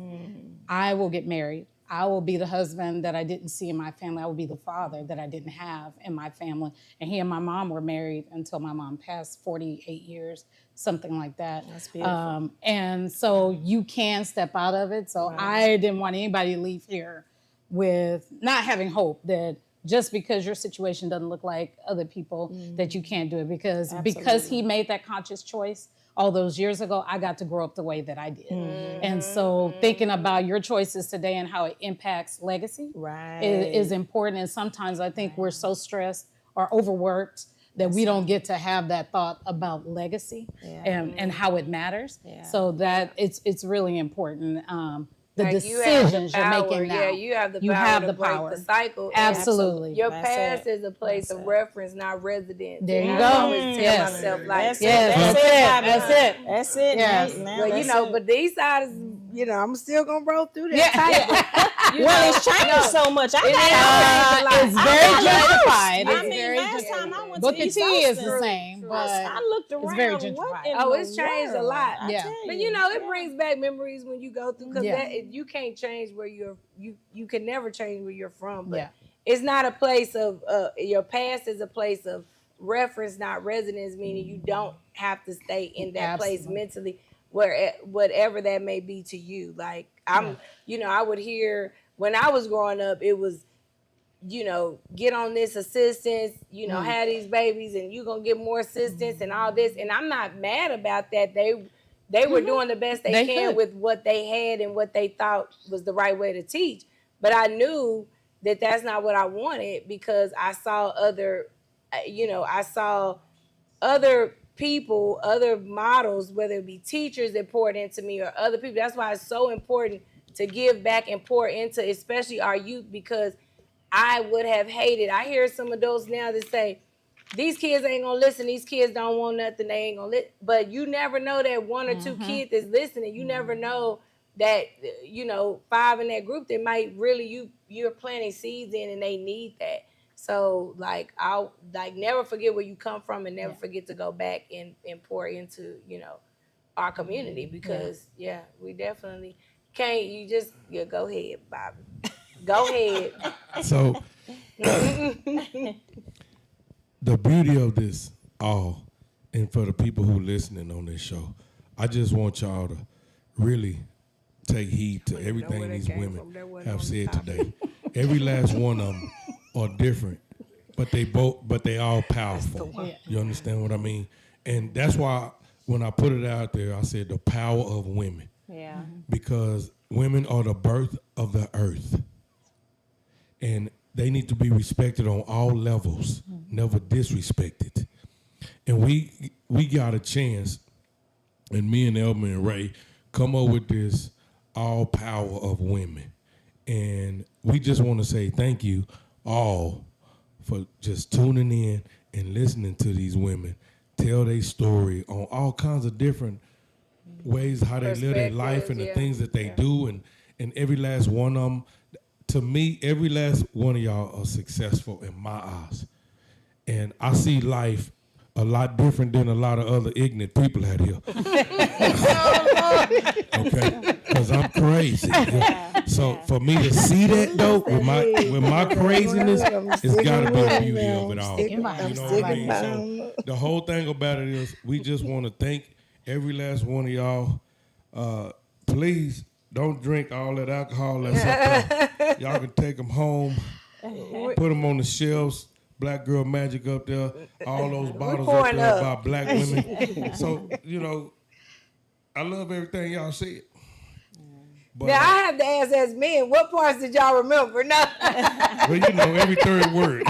I will get married. I will be the husband that I didn't see in my family. I will be the father that I didn't have in my family. And he and my mom were married until my mom passed, 48 years, something like that. That's beautiful. And so you can step out of it. So I didn't want anybody to leave here with not having hope that just because your situation doesn't look like other people, that you can't do it. Because he made that conscious choice all those years ago, I got to grow up the way that I did. And so thinking about your choices today and how it impacts legacy is important. And sometimes I think we're so stressed or overworked that we don't get to have that thought about legacy and how it matters. So that it's really important. The like decisions you're making now. You have the power to break the cycle. Absolutely. Your past is a place of reference, not residence. There you go. I always tell myself like that's it. Yes. Well, you know, but the east side is, you know, I'm still gonna roll through that. Well, it's changed so much. It's very gentrified. I mean, last time I went Booker to East T is Austin, the same, but I looked around. it's very gentrified. It's changed a lot. But you know, it brings back memories when you go through, because you can't change where you can never change where you're from. But it's not a place of your past is a place of reference, not residence, meaning you don't have to stay in that place mentally, whatever that may be to you. Like you know, I would hear when I was growing up, it was, you know, get on this assistance, you know, have these babies and you're going to get more assistance and all this. And I'm not mad about that. They were doing the best they can with what they had and what they thought was the right way to teach. But I knew that that's not what I wanted, because I saw other people, other models, whether it be teachers that poured into me or other people. That's why it's so important to give back and pour into, especially our youth, because I would have hated. I hear some adults now that say, these kids ain't gonna listen, these kids don't want nothing, they ain't gonna listen. But you never know that one or two kids is listening. You never know that, 5 in that group that might really you're planting seeds in, and they need that. So like I'll like never forget where you come from, and never forget to go back and pour into our community, because we definitely can't. You just go ahead, Bobbie. Go ahead. So the beauty of this all, and for the people who listening on this show, I just want y'all to really take heed to everything these women have said today. Every last one of them are different, but they all powerful. You understand what I mean? And that's why when I put it out there, I said the power of women. Yeah. Because women are the birth of the earth. And they need to be respected on all levels, never disrespected. And we got a chance, and me and Elmer and Ray come up with this all power of women. And we just want to say thank you all for just tuning in and listening to these women tell their story on all kinds of different ways, how they live their life and the things that they do. And every last one of them, to me, every last one of y'all are successful in my eyes. And I see life a lot different than a lot of other ignorant people out here. Okay? Because I'm crazy. So for me to see that, though, with my craziness, it's got to be the beauty of it all. You know what I mean? So the whole thing about it is we just want to thank every last one of y'all. Please don't drink all that alcohol that's up there. Y'all can take them home, put them on the shelves. Black Girl Magic up there, all those bottles up there about black women. So, I love everything y'all said. But, now, I have to ask as men, what parts did y'all remember? No. Well, every third word.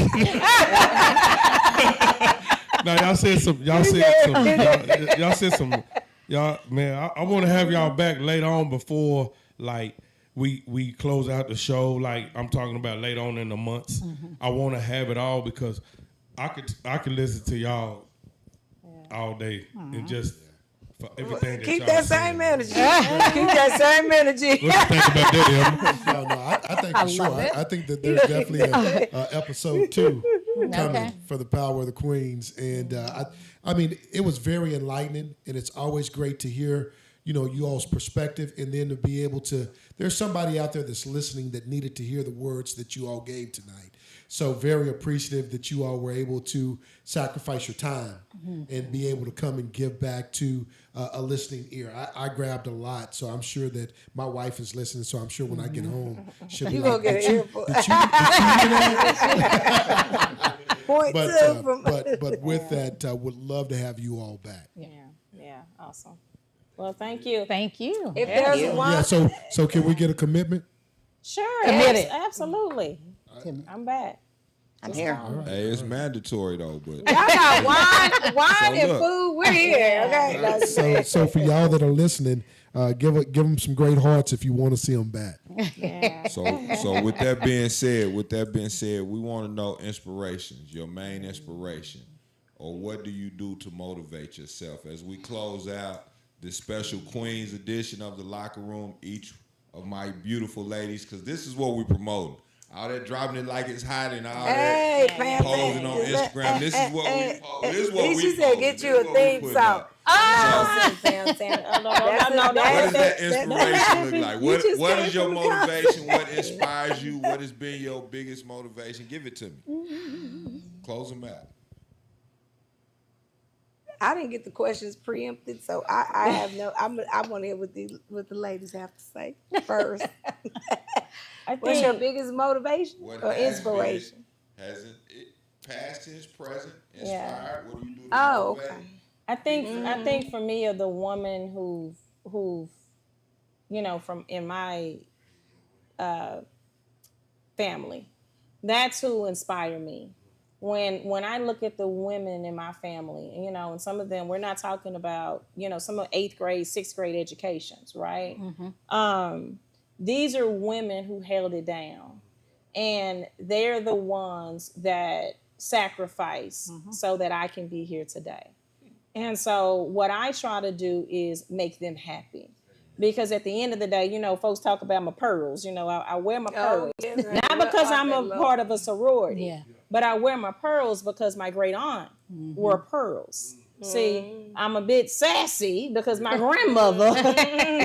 Now, y'all said some, man, I want to have y'all back later on before, like, we close out the show, like I'm talking about later on in the months. I want to have it all because I could listen to y'all all day and just for everything that keep y'all that saying. same energy. Keep that same energy. What you think about that, Emma? No, I think for sure. I think that there's definitely a episode 2 coming for the Power of the Queens, and I mean it was very enlightening, and it's always great to hear you all's perspective, and then to be able to, there's somebody out there that's listening that needed to hear the words that you all gave tonight. So very appreciative that you all were able to sacrifice your time and be able to come and give back to a listening ear. I grabbed a lot, so I'm sure that my wife is listening, so I'm sure when I get home, she'll be like, did you hear that? But with that, would love to have you all back. Yeah, awesome. Well, thank you. Thank you. If there's one, so can we get a commitment? Sure, Committed. absolutely. I'm back. I'm here. Right. Hey, it's mandatory though, but y'all got wine and look. food. We're here, okay? So for y'all that are listening, give them some great hearts if you want to see them back. Yeah. So with that being said, we want to know inspirations, your main inspiration, or what do you do to motivate yourself as we close out this special Queens edition of the Locker Room. Each of my beautiful ladies, because this is what we promoting. All that dropping it like it's hot and all that posing on Instagram. This is what we post. This is what we She said, get you a theme song. What does that inspiration look like? What is your motivation? What inspires you? What has been your biggest motivation? Give it to me. Close them out. I didn't get the questions preempted, so I have no. I want to hear what the ladies have to say first. What's your biggest motivation or inspiration? Hasn't it past, tense, present, inspired? What do you do to motivate? Okay. I think for me, the woman who from in my family, that's who inspire me. When I look at the women in my family, and some of them, we're not talking about, some of 8th grade, 6th grade educations, right? These are women who held it down, and they're the ones that sacrifice so that I can be here today. And so what I try to do is make them happy. Because at the end of the day, you know, folks talk about my pearls. You know, I wear my pearls. Yes, Not because I'm a part of a sorority, Yeah. but I wear my pearls because my great aunt wore pearls. See, I'm a bit sassy because my grandmother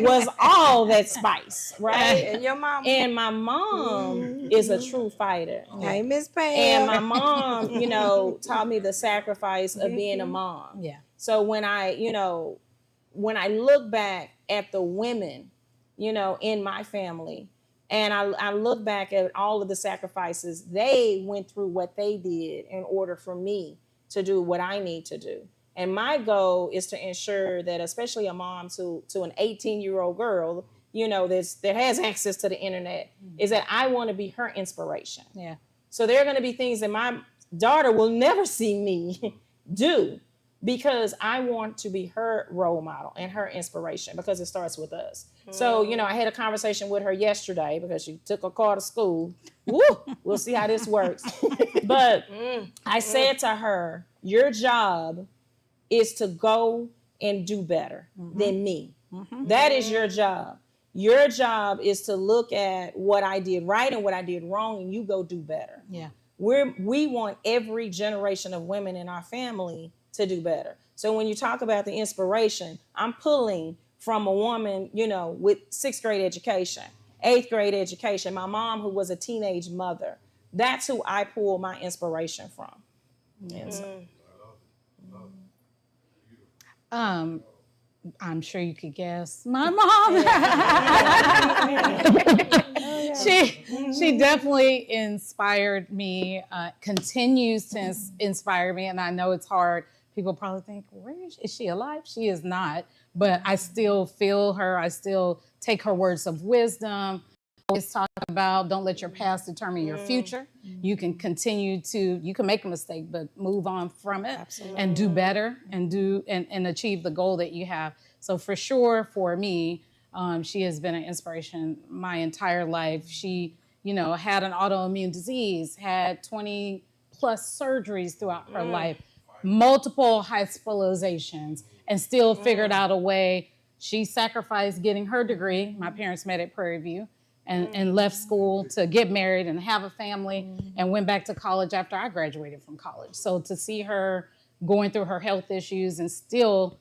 was all that spice, right? And your mom. And my mom is a true fighter. Hey, Miss Pam. And my mom, you know, taught me the sacrifice of being a mom. Yeah. So when I look back at the women, you know, in my family, and I look back at all of the sacrifices they went through, what they did in order for me to do what I need to do. And my goal is to ensure that, especially a mom to an 18-year-old girl, you know, that has access to the internet, is that I want to be her inspiration. Yeah. So there are going to be things that my daughter will never see me do, because I want to be her role model and her inspiration, because it starts with us. So, you know, I had a conversation with her yesterday because she took a car to school. Woo, we'll see how this works. But I said to her, your job is to go and do better than me. That is your job. Your job is to look at what I did right and what I did wrong, and you go do better. Yeah. We want every generation of women in our family to do better. So when you talk about the inspiration, I'm pulling from a woman, you know, with 6th grade education, 8th grade education, my mom who was a teenage mother. That's who I pull my inspiration from. And so, I'm sure you could guess. My mom. She definitely inspired me, continues to inspire me, and I know it's hard. People probably think, where is she alive? She is not, but I still feel her. I still take her words of wisdom. Always talk about, don't let your past determine your future. You can you can make a mistake, but move on from it. Absolutely. And do better and achieve the goal that you have. So for sure, for me, she has been an inspiration my entire life. She, you know, had an autoimmune disease, had 20 plus surgeries throughout her life, multiple hospitalizations, and still figured out a way. She sacrificed getting her degree. My parents met at Prairie View. And left school to get married and have a family, and went back to college after I graduated from college. So to see her going through her health issues and still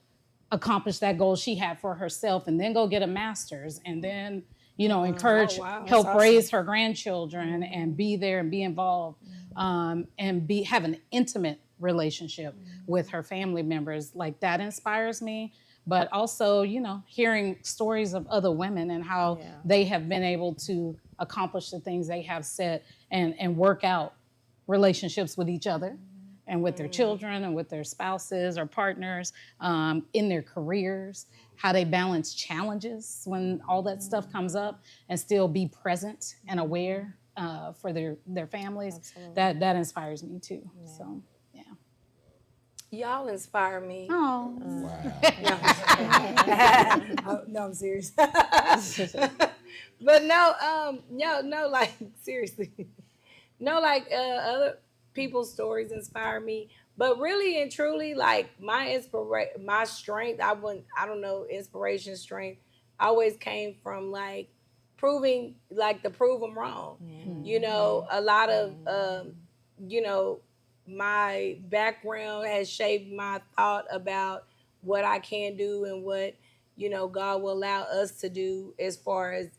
accomplish that goal she had for herself, and then go get a master's, and then, you know, encourage, help raise her grandchildren, and be there and be involved, and have an intimate relationship with her family members, like that inspires me. But also, you know, hearing stories of other women and how they have been able to accomplish the things they have set, and work out relationships with each other and with their children and with their spouses or partners, in their careers, how they balance challenges when all that stuff comes up, and still be present and aware for their families. Absolutely. That inspires me too. Yeah. So. Y'all inspire me. Oh. Wow. No, I'm serious. But no, like, seriously. No, like, other people's stories inspire me. But really and truly, like, my strength, inspiration, strength, always came from, like, prove them wrong. Mm-hmm. You know, a lot of, my background has shaped my thought about what I can do and what, you know, God will allow us to do, as far as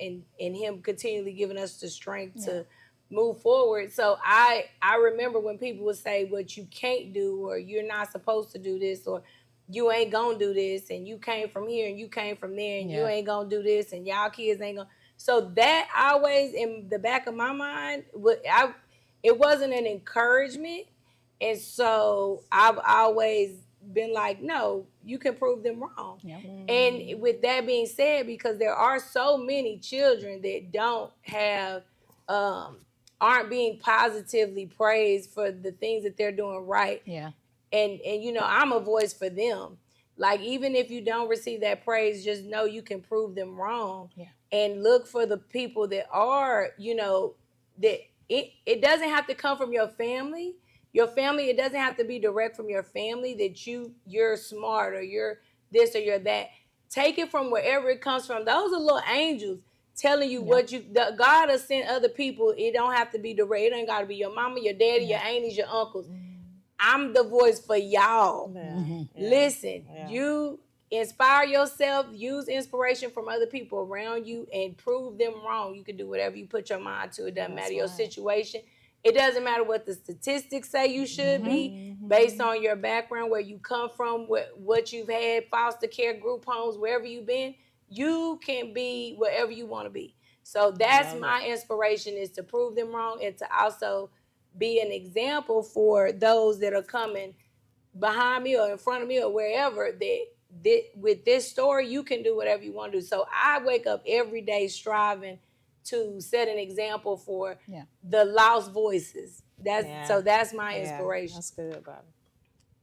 in Him continually giving us the strength to move forward. So I remember when people would say what you can't do, or you're not supposed to do this, or you ain't gonna do this, and you came from here and you came from there, and you ain't gonna do this, and y'all kids ain't gonna. So that always in the back of my mind, it wasn't an encouragement. And so I've always been like, no, you can prove them wrong. Yep. And with that being said, because there are so many children that don't have, aren't being positively praised for the things that they're doing right. Yeah. And you know, I'm a voice for them. Like, even if you don't receive that praise, just know you can prove them wrong. Yeah. And look for the people that are, you know, that it doesn't have to come from your family. Your family, it doesn't have to be direct from your family that you're smart, or you're this or you're that. Take it from wherever it comes from. Those are little angels telling you what God has sent other people. It don't have to be direct. It ain't got to be your mama, your daddy, your aunties, your uncles. I'm the voice for y'all. Listen, you inspire yourself, use inspiration from other people around you, and prove them wrong. You can do whatever you put your mind to. It doesn't matter your situation. It doesn't matter what the statistics say you should be based on your background, where you come from, what you've had, foster care, group homes, wherever you've been. You can be whatever you want to be. So that's my inspiration, is to prove them wrong and to also be an example for those that are coming behind me or in front of me or wherever, that with this story, you can do whatever you want to do. So I wake up every day striving to set an example for the lost voices. So that's my inspiration. That's good, Bobbie.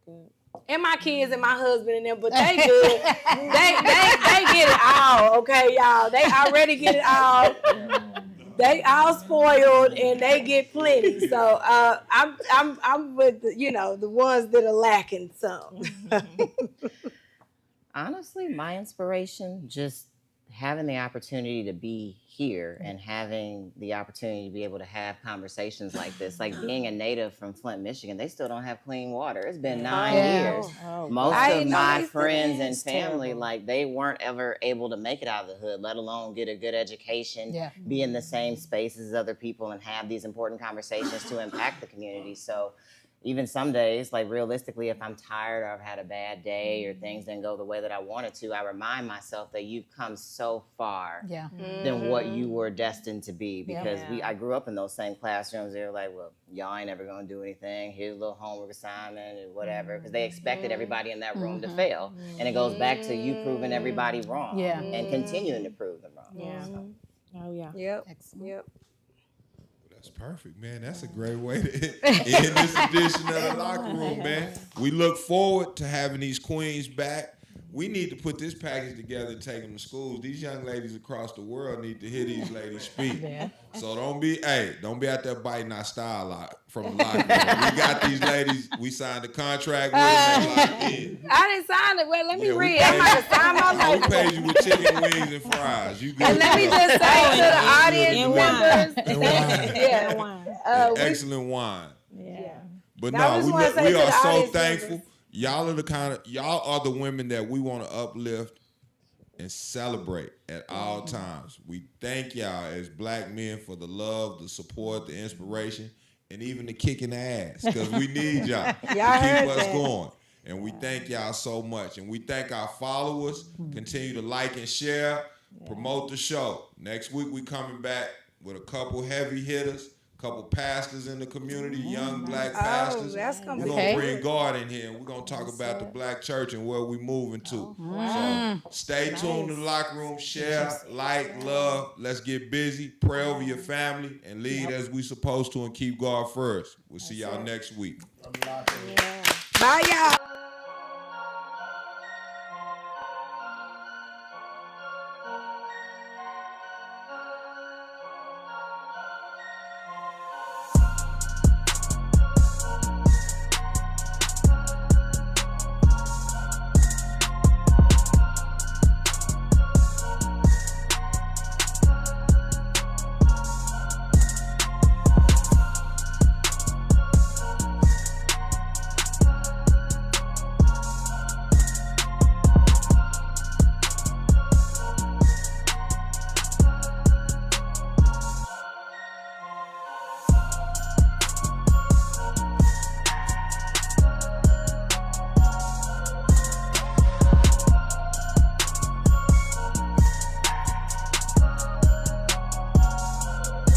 Good. And my kids and my husband and them, but they good. they get it all, okay, y'all. They already get it all. They all spoiled and they get plenty. So I'm with the ones that are lacking some. Honestly, my inspiration, just having the opportunity to be here and having the opportunity to be able to have conversations like this. Like being a native from Flint, Michigan, they still don't have clean water. It's been 9 years. Most of my friends and family, like they weren't ever able to make it out of the hood, let alone get a good education, be in the same space as other people and have these important conversations to impact the community. So even some days, like realistically, if I'm tired or I've had a bad day or things didn't go the way that I wanted to, I remind myself that you've come so far than what you were destined to be. Because I grew up in those same classrooms. They were like, well, y'all ain't ever gonna do anything. Here's a little homework assignment and whatever. Because they expected everybody in that room to fail. And it goes back to you proving everybody wrong and continuing to prove them wrong. Oh, yeah. Yep. Excellent. Yep. That's perfect, man. That's a great way to end this edition of the Locker Room, man. We look forward to having these queens back. We need to put this package together and take them to schools. These young ladies across the world need to hear these ladies speak. So don't be out there biting our style out from the locker room. We got these ladies. We signed a contract with them. I didn't sign it. Well, let me read. I'm about to sign my life. We paid you with chicken wings and fries. You good? And let me just say to the audience members, excellent wine. Yeah. But Now, I no, just wanna say we to are the so audience thankful. members. Y'all are the women that we want to uplift and celebrate at all times. We thank y'all as black men for the love, the support, the inspiration, and even the kicking the ass, because we need y'all to keep us going. And we thank y'all so much. And we thank our followers. Continue to like and share, promote the show. Next week we coming back with a couple heavy hitters, couple pastors in the community, young black pastors. That's gonna we're be going to bring God in here, and we're going to talk about the black church and where we're moving to. So stay tuned to the Locker Room. Share, like, love. Let's get busy. Pray over your family and lead as we supposed to and keep God first. We'll see y'all next week. Bye, y'all.